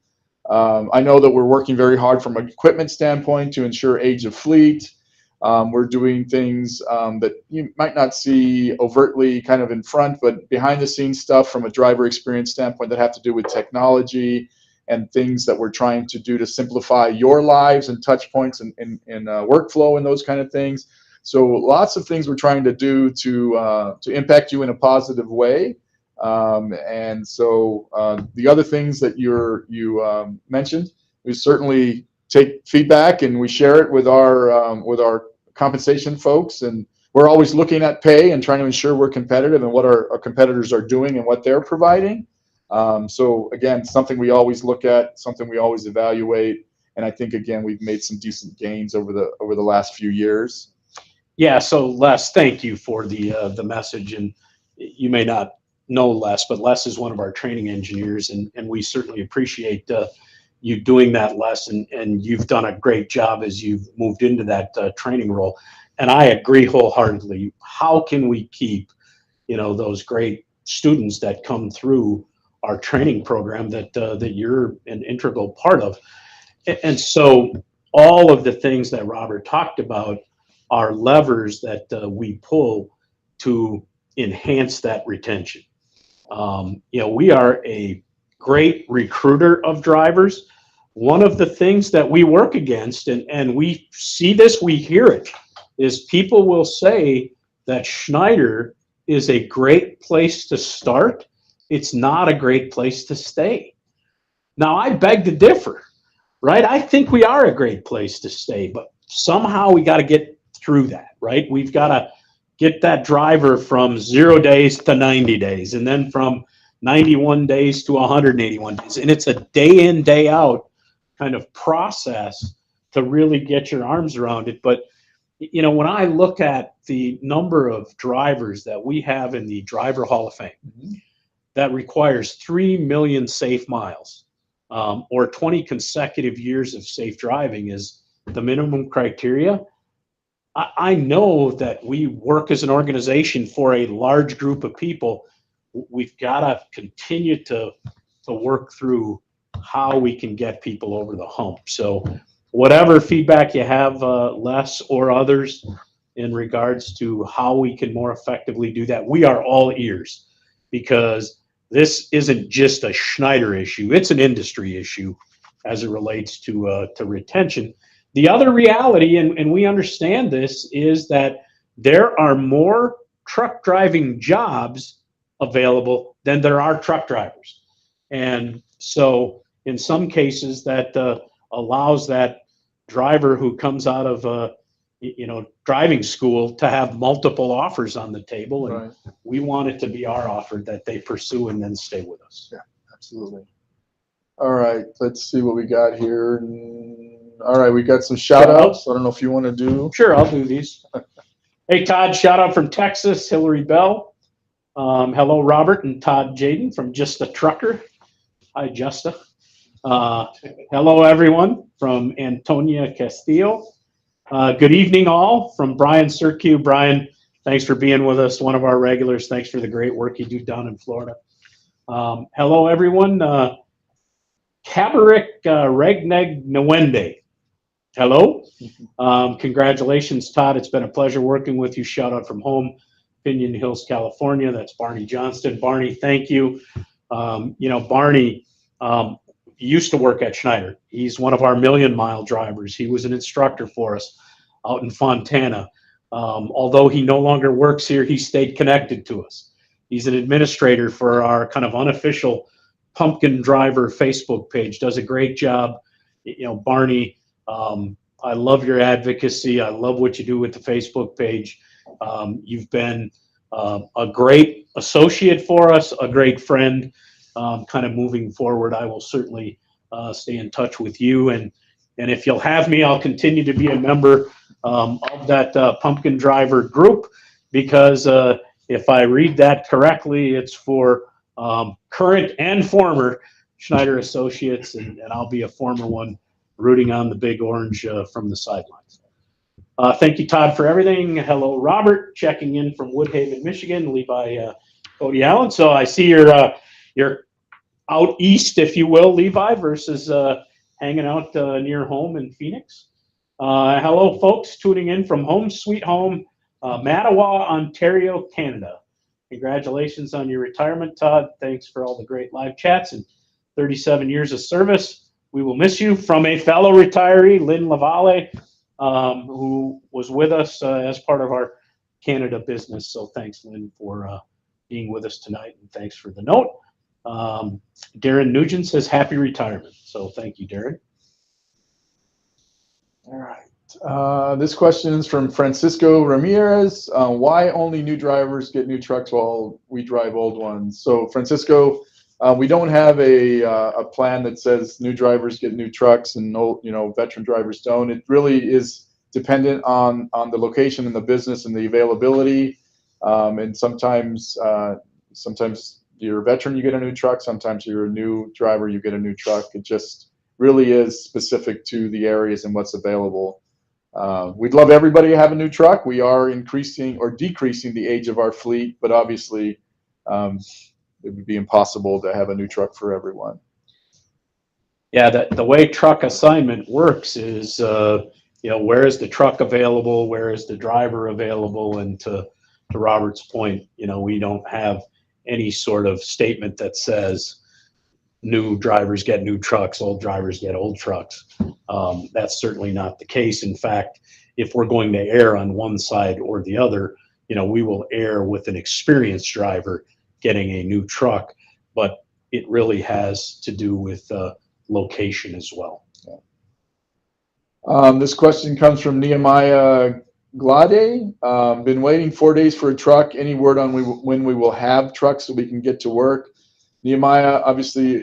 I know that we're working very hard from an equipment standpoint to ensure age of fleet. We're doing things that you might not see overtly kind of in front, but behind the scenes stuff from a driver experience standpoint that have to do with technology and things that we're trying to do to simplify your lives and touch points and workflow and those kind of things. So lots of things we're trying to do to impact you in a positive way. And so the other things that you mentioned, we certainly take feedback and we share it with our compensation folks, and we're always looking at pay and trying to ensure we're competitive and what our competitors are doing and what they're providing. So again, something we always look at, something we always evaluate, and I think again we've made some decent gains over the last few years. Yeah. So Les, thank you for the message, and you may not know Les, but Les is one of our training engineers, and we certainly appreciate you doing that, Les, and you've done a great job as you've moved into that training role. And I agree wholeheartedly. How can we keep, those great students that come through our training program that you're an integral part of? And so all of the things that Robert talked about are levers that we pull to enhance that retention. We are a great recruiter of drivers. One of the things that we work against, and we see this, we hear it, is people will say that Schneider is a great place to start. It's not a great place to stay. Now, I beg to differ, right? I think we are a great place to stay, but somehow we got to get through that, right? We've got to get that driver from 0 days to 90 days, and then from 91 days to 181 days. And it's a day in, day out kind of process to really get your arms around it. But, when I look at the number of drivers that we have in the Driver Hall of Fame, that requires 3 million safe miles, or 20 consecutive years of safe driving is the minimum criteria. I know that we work as an organization for a large group of people. We've got to continue to work through how we can get people over the hump. So whatever feedback you have, Les or others, in regards to how we can more effectively do that, we are all ears, because this isn't just a Schneider issue. It's an industry issue as it relates to retention. The other reality, and we understand this, is that there are more truck driving jobs available than there are truck drivers. And so in some cases that allows that driver who comes out of driving school to have multiple offers on the table. And right. We want it to be our offer that they pursue and then stay with us. Yeah, absolutely. All right, let's see what we got here. All right, we got some shout outs. I don't know if you want to do. Sure, I'll do these. Hey, Todd, shout out from Texas, Hillary Bell. Hello, Robert and Todd Jadin from Just a Trucker. Hi, Justa. Hello, everyone, from Antonia Castillo. Good evening, all, from Brian Sirku. Brian, thanks for being with us, one of our regulars. Thanks for the great work you do down in Florida. Hello, everyone. Kabarik Regneg Nwende. Hello. Congratulations, Todd. It's been a pleasure working with you. Shout out from home, Pinion Hills, California. That's Barney Johnston. Barney, thank you. You know, Barney used to work at Schneider. He's one of our million-mile drivers. He was an instructor for us out in Fontana. Although he no longer works here, he stayed connected to us. He's an administrator for our kind of unofficial Pumpkin Driver Facebook page. Does a great job. You know, Barney, I love your advocacy. I love what you do with the Facebook page. You've been a great associate for us, a great friend. Kind of moving forward, I will certainly stay in touch with you. And if you'll have me, I'll continue to be a member of that Pumpkin Driver group, because if I read that correctly, it's for current and former Schneider associates, and I'll be a former one rooting on the Big Orange from the sidelines. Thank you, Todd, for everything. Hello, Robert, checking in from Woodhaven, Michigan. Levi Cody Allen. So I see you're out east, if you will, Levi, versus hanging out near home in Phoenix. Hello, folks, tuning in from home, sweet home, Mattawa, Ontario, Canada. Congratulations on your retirement, Todd. Thanks for all the great live chats and 37 years of service. We will miss you. From a fellow retiree, Lynn Lavalle, who was with us as part of our Canada business. So thanks, Lynn, for being with us tonight, and thanks for the note. Darren Nugent says happy retirement. So thank you, Darren. All right. This question is from Francisco Ramirez. Why only new drivers get new trucks while we drive old ones? So Francisco, we don't have a plan that says new drivers get new trucks and old, veteran drivers don't. It really is dependent on the location and the business and the availability. And sometimes you're a veteran, you get a new truck. Sometimes you're a new driver, you get a new truck. It just really is specific to the areas and what's available. We'd love everybody to have a new truck. We are increasing or decreasing the age of our fleet, but obviously it would be impossible to have a new truck for everyone. Yeah, the way truck assignment works is, where is the truck available? Where is the driver available? And to Robert's point, we don't have any sort of statement that says new drivers get new trucks, old drivers get old trucks. That's certainly not the case. In fact, if we're going to err on one side or the other, we will err with an experienced driver getting a new truck, but it really has to do with location as well. This question comes from Nehemiah Glade. Been waiting 4 days for a truck. Any word on when we will have trucks so we can get to work? Nehemiah, obviously,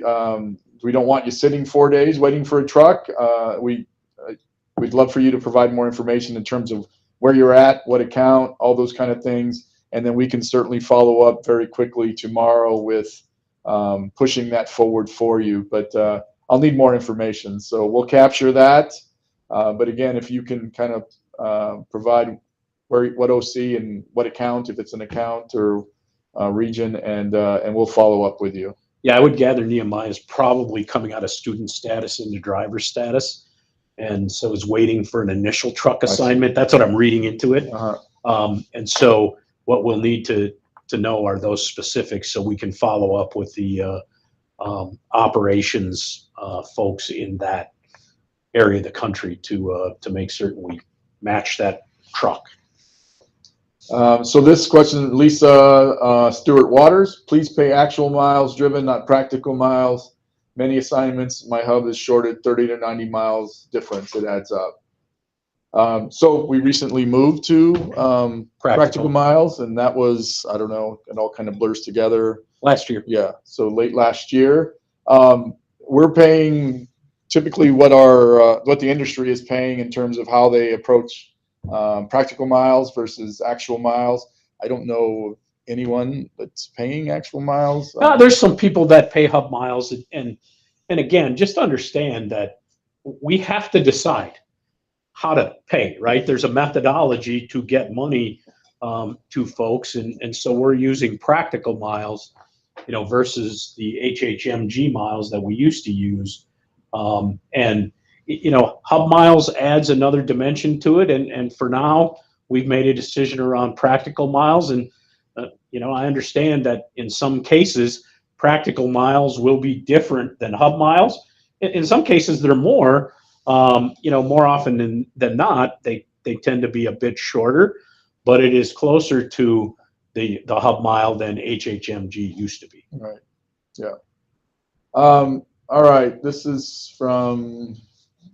we don't want you sitting 4 days waiting for a truck. We'd love for you to provide more information in terms of where you're at, what account, all those kind of things. And then we can certainly follow up very quickly tomorrow with pushing that forward for you. But I'll need more information. So we'll capture that. But again, if you can kind of provide what OC and what account, if it's an account or region, and we'll follow up with you. Yeah, I would gather Nehemiah is probably coming out of student status into driver status, and so is waiting for an initial truck assignment. That's what I'm reading into it. And so what we'll need to know are those specifics so we can follow up with the operations folks in that area of the country to make certain we match that truck. So this question, Lisa Stewart Waters, please pay actual miles driven, not practical miles. Many assignments, my hub is shorted 30 to 90 miles difference. It adds up. So we recently moved to practical miles, and that was, I don't know, it all kind of blurs together. Last year. Yeah, so late last year. We're paying typically what the industry is paying in terms of how they approach practical miles versus actual miles. I don't know anyone that's paying actual miles. There's some people that pay hub miles, and again, just understand that we have to decide how to pay, right? There's a methodology to get money to folks, and so we're using practical miles, versus the HHMG miles that we used to use. And hub miles adds another dimension to it, and for now we've made a decision around practical miles. And I understand that in some cases practical miles will be different than hub miles. In some cases they're more, more often than not, they tend to be a bit shorter, but it is closer to the hub mile than HHMG used to be. Right. Yeah. All right. This is from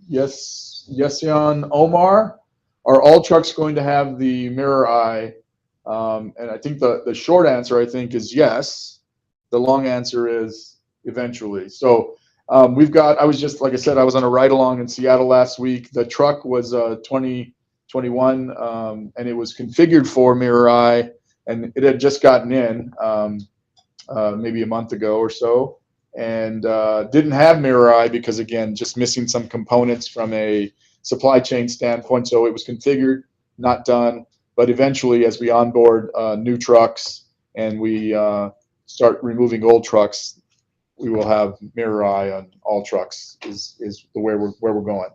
Yesyan Omar. Are all trucks going to have the MirrorEye? And I think the short answer, I think, is yes. The long answer is eventually. So we've got, I was just, like I said, I was on a ride along in Seattle last week. The truck was 2021 and it was configured for MirrorEye, and it had just gotten in maybe a month ago or so, and didn't have MirrorEye because, again, just missing some components from a supply chain standpoint. So it was configured, not done. But eventually, as we onboard new trucks and we start removing old trucks, we will have MirrorEye on all trucks. Is the where we're going.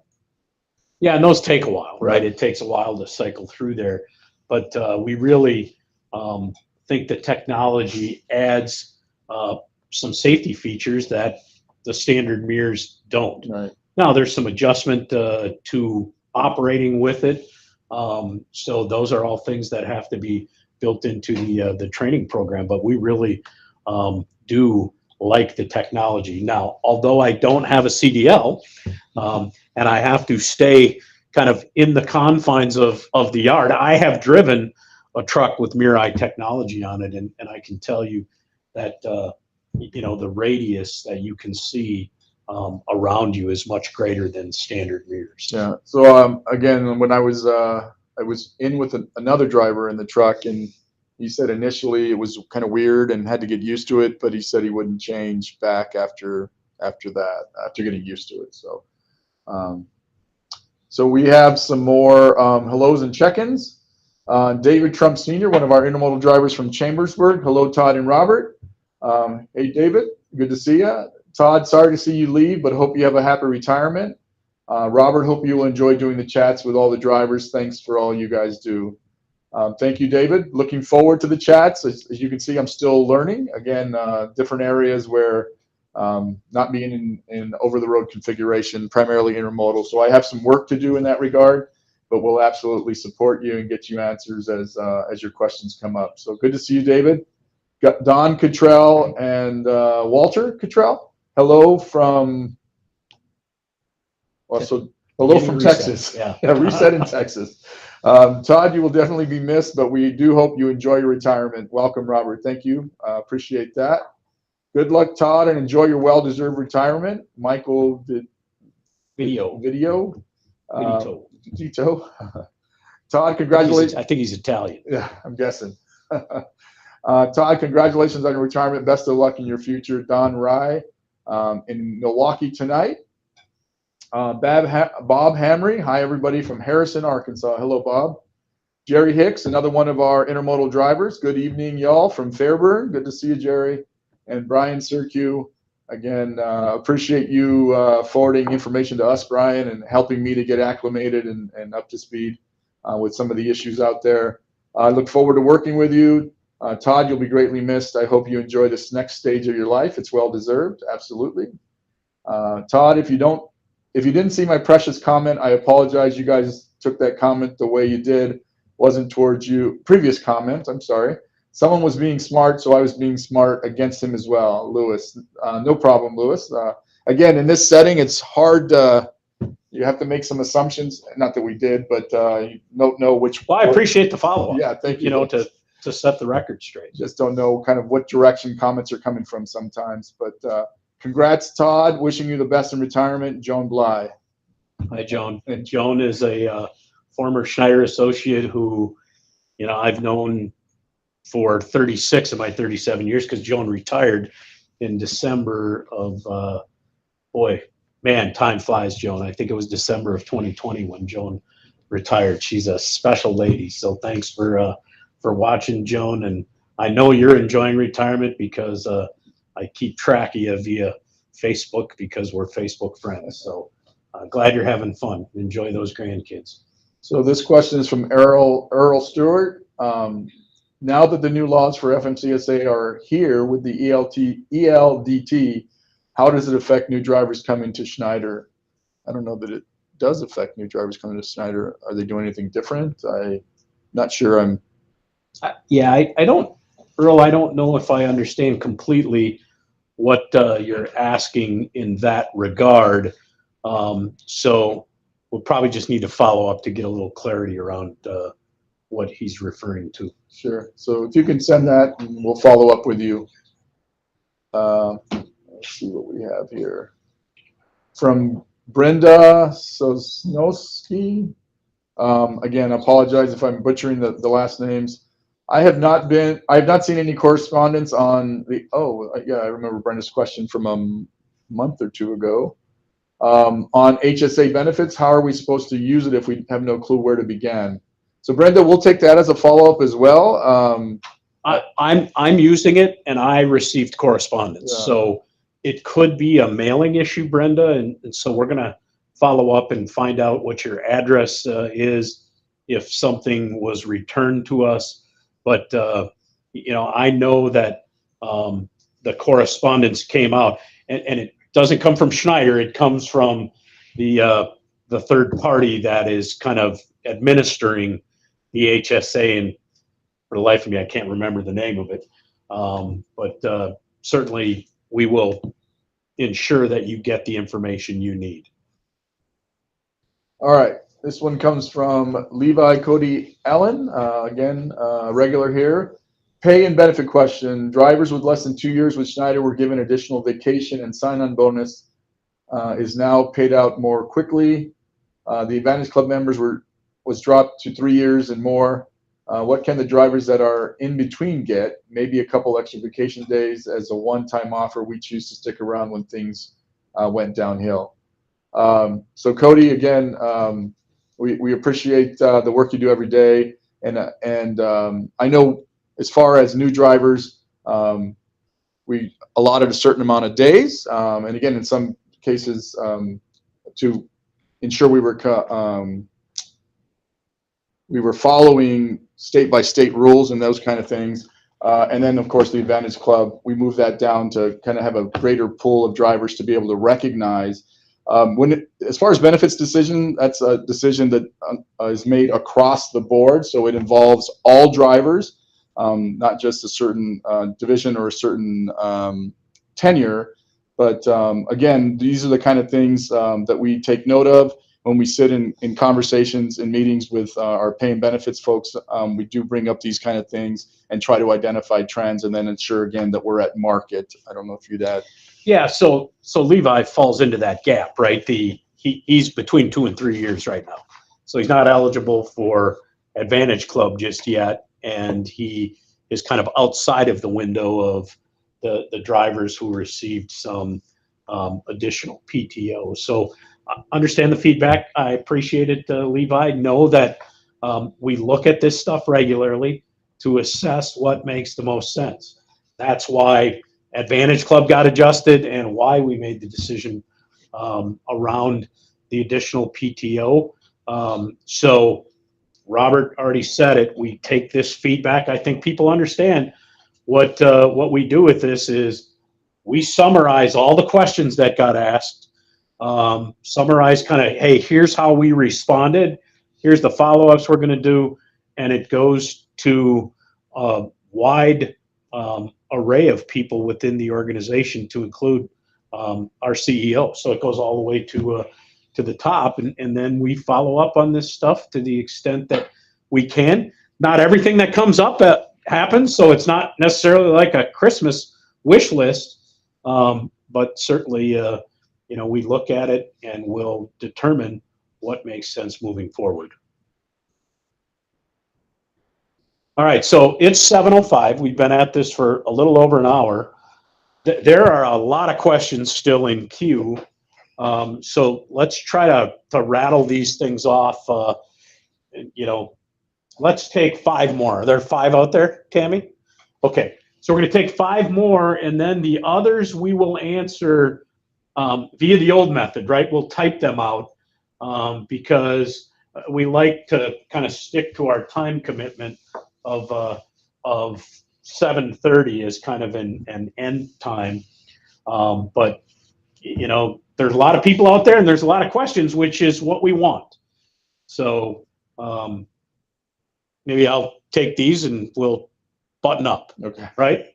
Yeah, and those take a while, right? It takes a while to cycle through there, but we really think the technology adds some safety features that the standard mirrors don't. Right. Now, there's some adjustment to operating with it. So those are all things that have to be built into the training program, but we really do like the technology. Now, although I don't have a CDL, and I have to stay kind of in the confines of the yard, I have driven a truck with MirrorEye technology on it, and I can tell you that the radius that you can see around you is much greater than standard mirrors. Yeah. So again, when I was in with another driver in the truck, and he said initially it was kind of weird and had to get used to it, but he said he wouldn't change back after getting used to it. So so we have some more hellos and check-ins. David Trump Sr., one of our intermodal drivers from Chambersburg. Hello, Todd and Robert. Hey, David, good to see you. Todd, sorry to see you leave, but hope you have a happy retirement. Robert, hope you will enjoy doing the chats with all the drivers. Thanks for all you guys do. Thank you, David. Looking forward to the chats. As you can see, I'm still learning. Again, different areas where not being in over-the-road configuration, primarily intermodal. So I have some work to do in that regard, but we'll absolutely support you and get you answers as your questions come up. So good to see you, David. Got Don Cottrell and Walter Cottrell. Hello from Texas. Yeah. Reset in Texas. Todd, you will definitely be missed, but we do hope you enjoy your retirement. Welcome, Robert. Thank you. Appreciate that. Good luck, Todd, and enjoy your well-deserved retirement. Michael did video. Tito. Todd, congratulations. I think he's Italian. Yeah, I'm guessing. Todd, congratulations on your retirement. Best of luck in your future. Don Rye in Milwaukee tonight. Bob Hamry. Hi, everybody from Harrison, Arkansas. Hello, Bob. Jerry Hicks, another one of our intermodal drivers. Good evening, y'all, from Fairburn. Good to see you, Jerry. And Brian Sirku. Again, appreciate you forwarding information to us, Brian, and helping me to get acclimated and up to speed with some of the issues out there. I look forward to working with you. Todd, you'll be greatly missed. I hope you enjoy this next stage of your life. It's well-deserved, absolutely. Todd, if you didn't see my precious comment, I apologize. You guys took that comment the way you did. Wasn't towards you. Previous comment, I'm sorry. Someone was being smart, so I was being smart against him as well. Lewis, no problem, Lewis. Again, in this setting, it's hard. You have to make some assumptions. Not that we did, but you don't know which. Well, I appreciate the follow-up. Yeah, thank you. To set the record straight. Just don't know kind of what direction comments are coming from sometimes. But congrats, Todd. Wishing you the best in retirement. Joan Bly. Hi, Joan. And Joan is a former Schneider associate who, I've known for 36 of my 37 years, because Joan retired in December of, time flies, Joan. I think it was December of 2020 when Joan retired. She's a special lady. So thanks for watching, Joan. And I know you're enjoying retirement because I keep track of you via Facebook because we're Facebook friends. So glad you're having fun. Enjoy those grandkids. So this question is from Earl Stewart. Now that the new laws for FMCSA are here with the ELDT, how does it affect new drivers coming to Schneider? I don't know that it does affect new drivers coming to Schneider. Are they doing anything different? I'm not sure. I don't, Earl, I don't know if I understand completely what you're asking in that regard. So we'll probably just need to follow up to get a little clarity around what he's referring to. Sure. So if you can send that, and we'll follow up with you. Let's see what we have here. From Brenda Sosnowski. Again, I apologize if I'm butchering the last names. I have not seen any correspondence on the, yeah, I remember Brenda's question from a month or two ago. On HSA benefits, how are we supposed to use it if we have no clue where to begin? So Brenda, we'll take that as a follow-up as well. I'm using it and I received correspondence. Yeah. So it could be a mailing issue, Brenda, and so we're gonna follow up and find out what your address is, if something was returned to us. But you know, I know that the correspondence came out, and it doesn't come from Schneider. It comes from the third party that is kind of administering the HSA, and for the life of me, I can't remember the name of it. But certainly we will ensure that you get the information you need. All right. This one comes from Levi Cody Allen. Again, regular here. Pay and benefit question. Drivers with less than 2 years with Schneider were given additional vacation and sign-on bonus is now paid out more quickly. The Advantage Club members was dropped to 3 years and more. What can the drivers that are in between get? Maybe a couple extra vacation days as a one-time offer. We choose to stick around when things went downhill. So Cody, again, we appreciate the work you do every day, and I know as far as new drivers, we allotted a certain amount of days, and again, in some cases, to ensure we were following state-by-state rules and those kind of things. And then, of course, the Advantage Club, we moved that down to kind of have a greater pool of drivers to be able to recognize. As far as benefits decision, that's a decision that is made across the board. So it involves all drivers, not just a certain division or a certain tenure. But again, these are the kind of things that we take note of when we sit in conversations and meetings with our pay and benefits folks. We do bring up these kind of things and try to identify trends, and then ensure again that we're at market. I don't know if you'd add. Yeah, so Levi falls into that gap, right? He's between 2 and 3 years right now, so he's not eligible for Advantage Club just yet, and he is kind of outside of the window of the drivers who received some additional PTO. So understand the feedback. I appreciate it, Levi. Know that we look at this stuff regularly to assess what makes the most sense. That's why Advantage Club got adjusted and why we made the decision around the additional PTO. So Robert already said it. We take this feedback. I think people understand what we do with this is we summarize all the questions that got asked, summarize kind of, hey, here's how we responded. Here's the follow-ups we're going to do. And it goes to a wide array of people within the organization, to include our CEO. So it goes all the way to the top, and then we follow up on this stuff to the extent that we can. Not everything that comes up happens, so it's not necessarily like a Christmas wish list, but certainly you know, we look at it and we'll determine what makes sense moving forward. All right, so it's 7:05. We've been at this for a little over an hour. There are a lot of questions still in queue. So let's try to rattle these things off you know, let's take 5 more. Are there 5 out there, Tammy? Okay, so we're going to take 5 more, and then the others we will answer via the old method, right? We'll type them out because we like to kind of stick to our time commitment of 7:30 as kind of an end time. But you know, there's a lot of people out there, and there's a lot of questions, which is what we want. So maybe I'll take these and we'll button up. Okay. Right?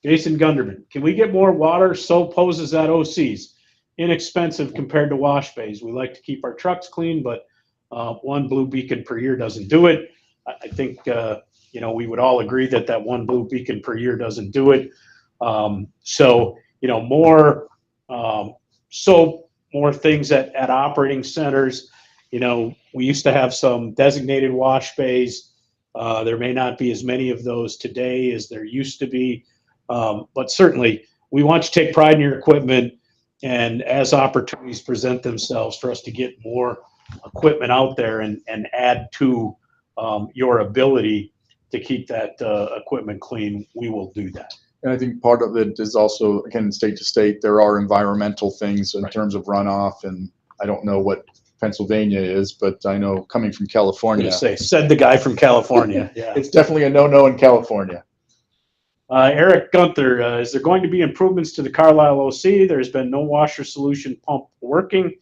Jason Gunderman, can we get more water soap hoses at OCs? Inexpensive compared to wash bays. We like to keep our trucks clean, but 1 blue beacon per year doesn't do it. I think you know, we would all agree that that 1 blue beacon per year doesn't do it. So you know, more soap, more things at operating centers. You know, we used to have some designated wash bays. There may not be as many of those today as there used to be, but certainly we want you to take pride in your equipment, and as opportunities present themselves for us to get more equipment out there and add to your ability to keep that equipment clean, we will do that. And I think part of it is also, again, state to state, there are environmental things in terms of runoff, and I don't know what Pennsylvania is, but I know coming from California. Said the guy from California. Yeah. It's definitely a no-no in California. Eric Gunther, is there going to be improvements to the Carlisle OC? There's been no washer solution pump working.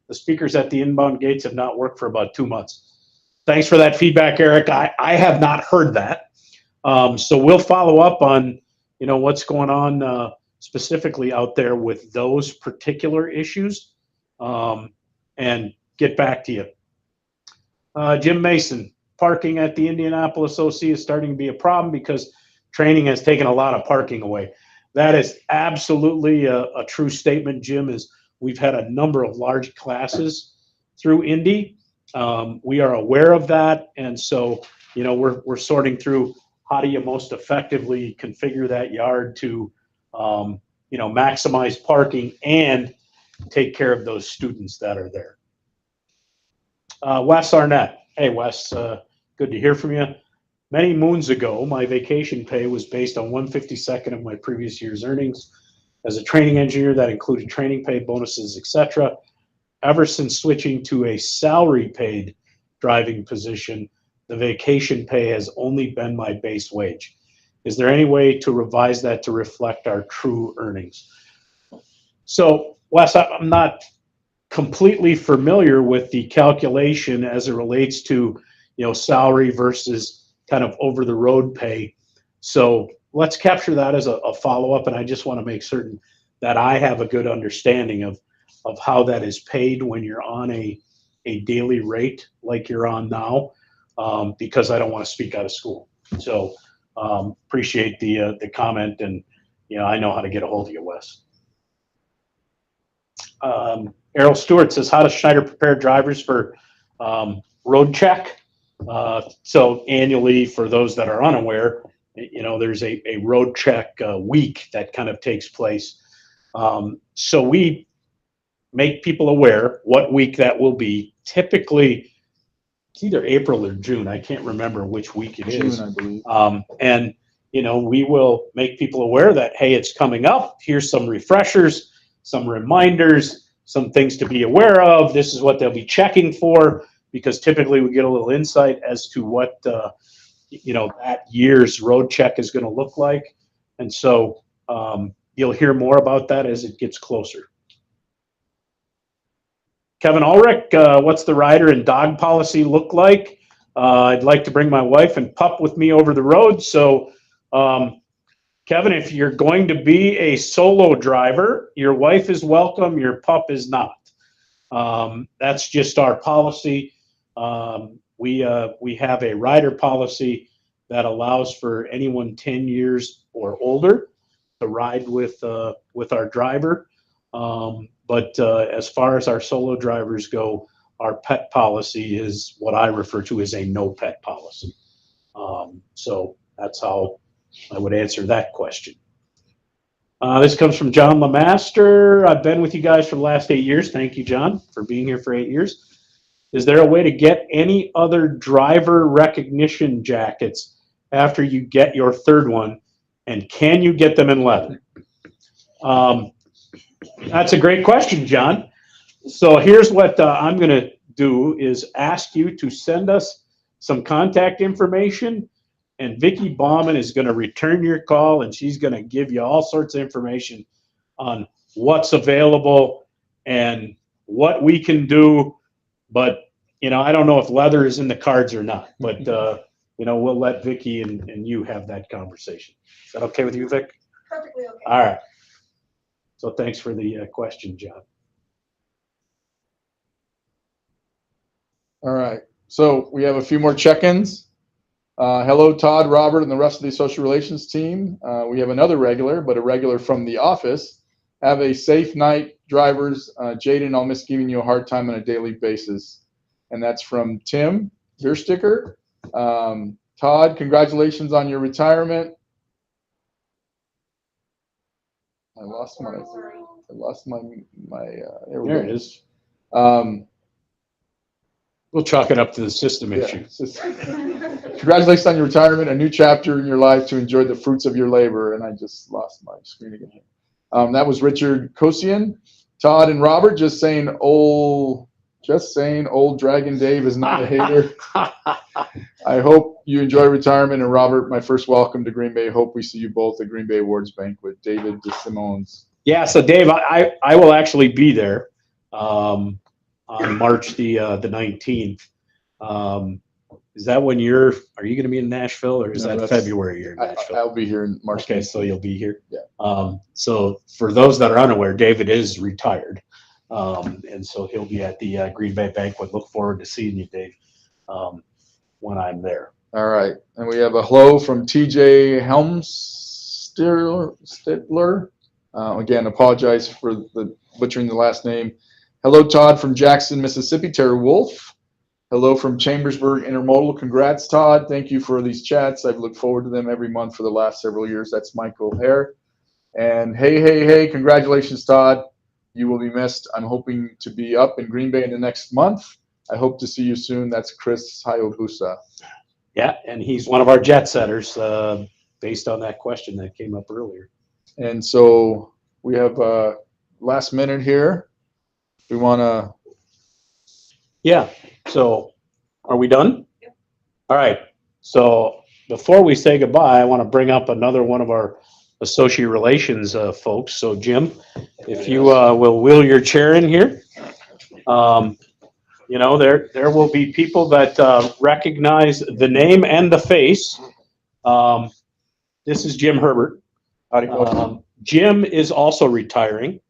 The speakers at the inbound gates have not worked for about 2 months. Thanks for that feedback, Eric. I have not heard that. So we'll follow up on, you know, what's going on specifically out there with those particular issues, and get back to you. Jim Mason, parking at the Indianapolis OC is starting to be a problem because training has taken a lot of parking away. That is absolutely a true statement, Jim. Is we've had a number of large classes through Indy. We are aware of that, and so you know, we're sorting through how do you most effectively configure that yard to you know, maximize parking and take care of those students that are there. Wes Arnett, hey Wes, good to hear from you. Many moons ago, my vacation pay was based on 1/52nd of my previous year's earnings. As a training engineer, that included training pay, bonuses, etc. Ever since switching to a salary paid driving position, the vacation pay has only been my base wage. Is there any way to revise that to reflect our true earnings? So, Wes, I'm not completely familiar with the calculation as it relates to, you know, salary versus kind of over the road pay. So let's capture that as a follow-up, and I just want to make certain that I have a good understanding of how that is paid when you're on a daily rate like you're on now, because I don't want to speak out of school. So appreciate the comment, and you know, I know how to get a hold of you, Wes. Errol Stewart says, how does Schneider prepare drivers for road check? So annually, for those that are unaware, you know, there's a road check week that kind of takes place. So we make people aware what week that will be. Typically, it's either April or June. I can't remember which week it is. June, I believe. And, you know, we will make people aware that, hey, it's coming up. Here's some refreshers, some reminders, some things to be aware of. This is what they'll be checking for, because typically we get a little insight as to what, you know, that year's road check is going to look like. And so you'll hear more about that as it gets closer. Kevin Ulrich, what's the rider and dog policy look like? I'd like to bring my wife and pup with me over the road. So, Kevin, if you're going to be a solo driver, your wife is welcome, your pup is not. That's just our policy. We have a rider policy that allows for anyone 10 years or older to ride with our driver. But as far as our solo drivers go, our pet policy is what I refer to as a no pet policy. So that's how I would answer that question. This comes from John Lemaster. I've been with you guys for the last 8 years. Thank you, John, for being here for 8 years. Is there a way to get any other driver recognition jackets after you get your third one? And can you get them in leather? That's a great question, John. So here's what I'm going to do is ask you to send us some contact information, and Vicki Bauman is going to return your call, and she's going to give you all sorts of information on what's available and what we can do. But, you know, I don't know if leather is in the cards or not, but, you know, we'll let Vicki and you have that conversation. Is that okay with you, Vic? Perfectly okay. All right. So thanks for the question, John. All right. So we have a few more check-ins. Hello, Todd, Robert, and the rest of the social relations team. We have another regular, but a regular from the office. Have a safe night, drivers. Jadin, I'll miss giving you a hard time on a daily basis. And that's from Tim, your sticker. Todd, congratulations on your retirement. I lost my, there it is. We'll chalk it up to the system issue. Congratulations on your retirement, a new chapter in your life to enjoy the fruits of your labor. And I just lost my screen again. That was Richard Kosian. Todd and Robert just saying old Dragon Dave is not a hater. I hope you enjoy retirement. And Robert, my first welcome to Green Bay. Hope we see you both at Green Bay Awards Banquet. David DeSimones. Yeah, so Dave, I will actually be there on March the 19th. Is that when are you going to be in Nashville, or is that February you're in Nashville? I'll be here in March. Okay, so you'll be here. Yeah. So for those that are unaware, David is retired. And so he'll be at the Green Bay Banquet. Look forward to seeing you, Dave, when I'm there. All right. And we have a hello from TJ Helmstidler. Again, apologize for the butchering the last name. Hello, Todd from Jackson, Mississippi, Terry Wolf. Hello from Chambersburg Intermodal. Congrats, Todd. Thank you for these chats. I've looked forward to them every month for the last several years. That's Michael Hare. And hey, congratulations, Todd. You will be missed. I'm hoping to be up in Green Bay in the next month. I hope to see you soon. That's Chris Hayabusa. Yeah, and he's one of our jet setters based on that question that came up earlier. And so we have last minute here. We want to. Yeah. So are we done? Yep. All right. So before we say goodbye, I want to bring up another one of our associate relations folks. So Jim, if you will wheel your chair in here. You know, there will be people that recognize the name and the face. This is Jim Herbert. Jim is also retiring.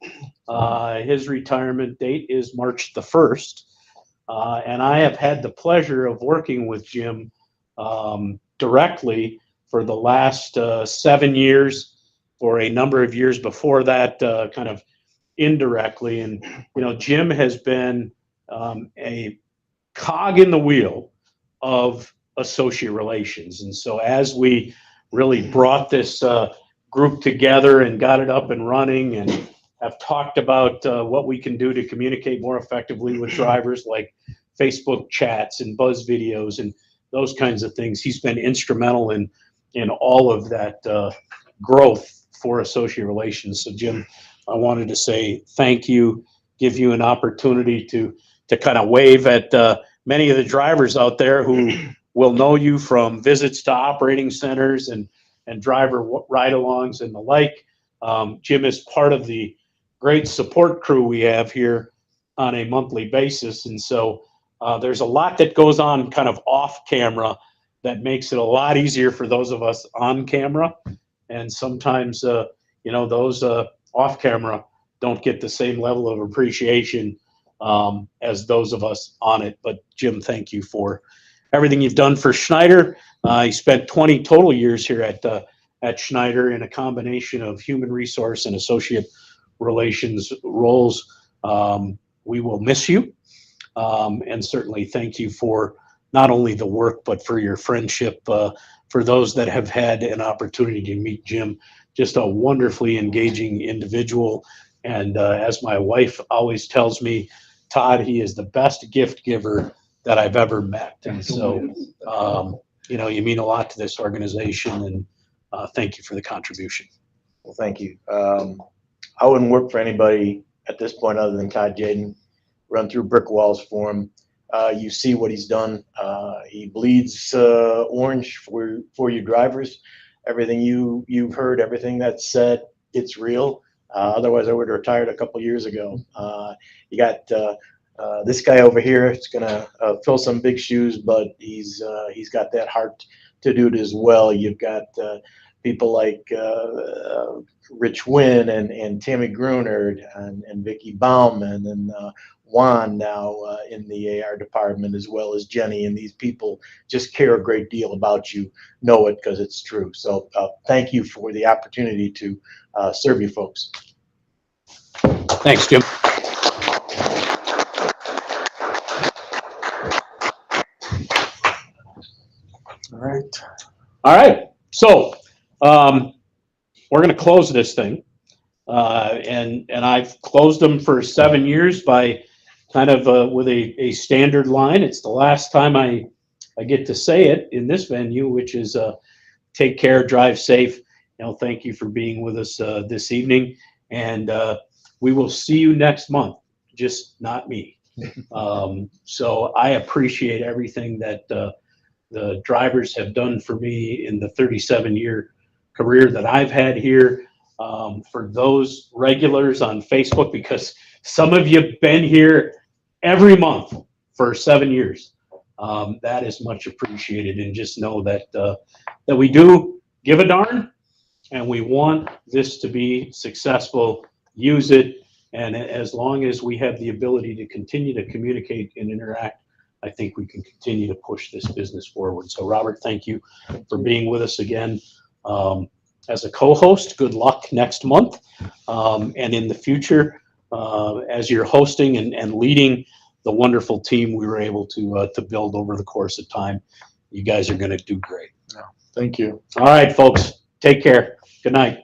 His retirement date is March the 1st. And I have had the pleasure of working with Jim directly for the last 7 years, for a number of years before that, kind of indirectly. And, you know, Jim has been a cog in the wheel of associate relations. And so as we really brought this group together and got it up and running, and have talked about what we can do to communicate more effectively with drivers, like Facebook chats and buzz videos and those kinds of things. He's been instrumental in all of that growth for associate relations. So Jim, I wanted to say thank you, give you an opportunity to kind of wave at many of the drivers out there who will know you from visits to operating centers and driver ride-alongs and the like. Jim is part of the great support crew we have here on a monthly basis. And so there's a lot that goes on kind of off camera that makes it a lot easier for those of us on camera. And sometimes, you know, those off camera don't get the same level of appreciation as those of us on it. But Jim, thank you for everything you've done for Schneider. He spent 20 total years here at Schneider in a combination of human resource and associate relations roles. We will miss you, and certainly thank you for not only the work, but for your friendship. For those that have had an opportunity to meet Jim, just a wonderfully engaging individual. And as my wife always tells me, Todd, he is the best gift giver that I've ever met. And so, you know, you mean a lot to this organization, and thank you for the contribution. Well, thank you. I wouldn't work for anybody at this point other than Todd Jadin. Run through brick walls for him. You see what he's done. He bleeds orange for you drivers. Everything you've heard, everything that's said, it's real. Otherwise, I would have retired a couple years ago. You got this guy over here. It's gonna fill some big shoes, but he's got that heart to do it as well. You've got people like Rich Wynn and Tammy Grunert and Vicky Bauman and Juan now in the AR department, as well as Jenny. And these people just care a great deal about you. Know it because it's true. So thank you for the opportunity to serve you folks. Thanks, Jim. All right. All right. So we're going to close this thing. And I've closed them for 7 years by kind of with a standard line. It's the last time I get to say it in this venue, which is take care, drive safe. You know, thank you for being with us this evening, and we will see you next month. Just not me. So I appreciate everything that the drivers have done for me in the 37-year career that I've had here. For those regulars on Facebook, because some of you have been here every month for 7 years. That is much appreciated, and just know that that we do give a darn, and we want this to be successful. Use it, and as long as we have the ability to continue to communicate and interact, I think we can continue to push this business forward. So Robert, thank you for being with us again. As a co-host, good luck next month, and in the future as you're hosting and leading the wonderful team we were able to build over the course of time. You guys are going to do great. Thank you. All right, folks, take care. Good night.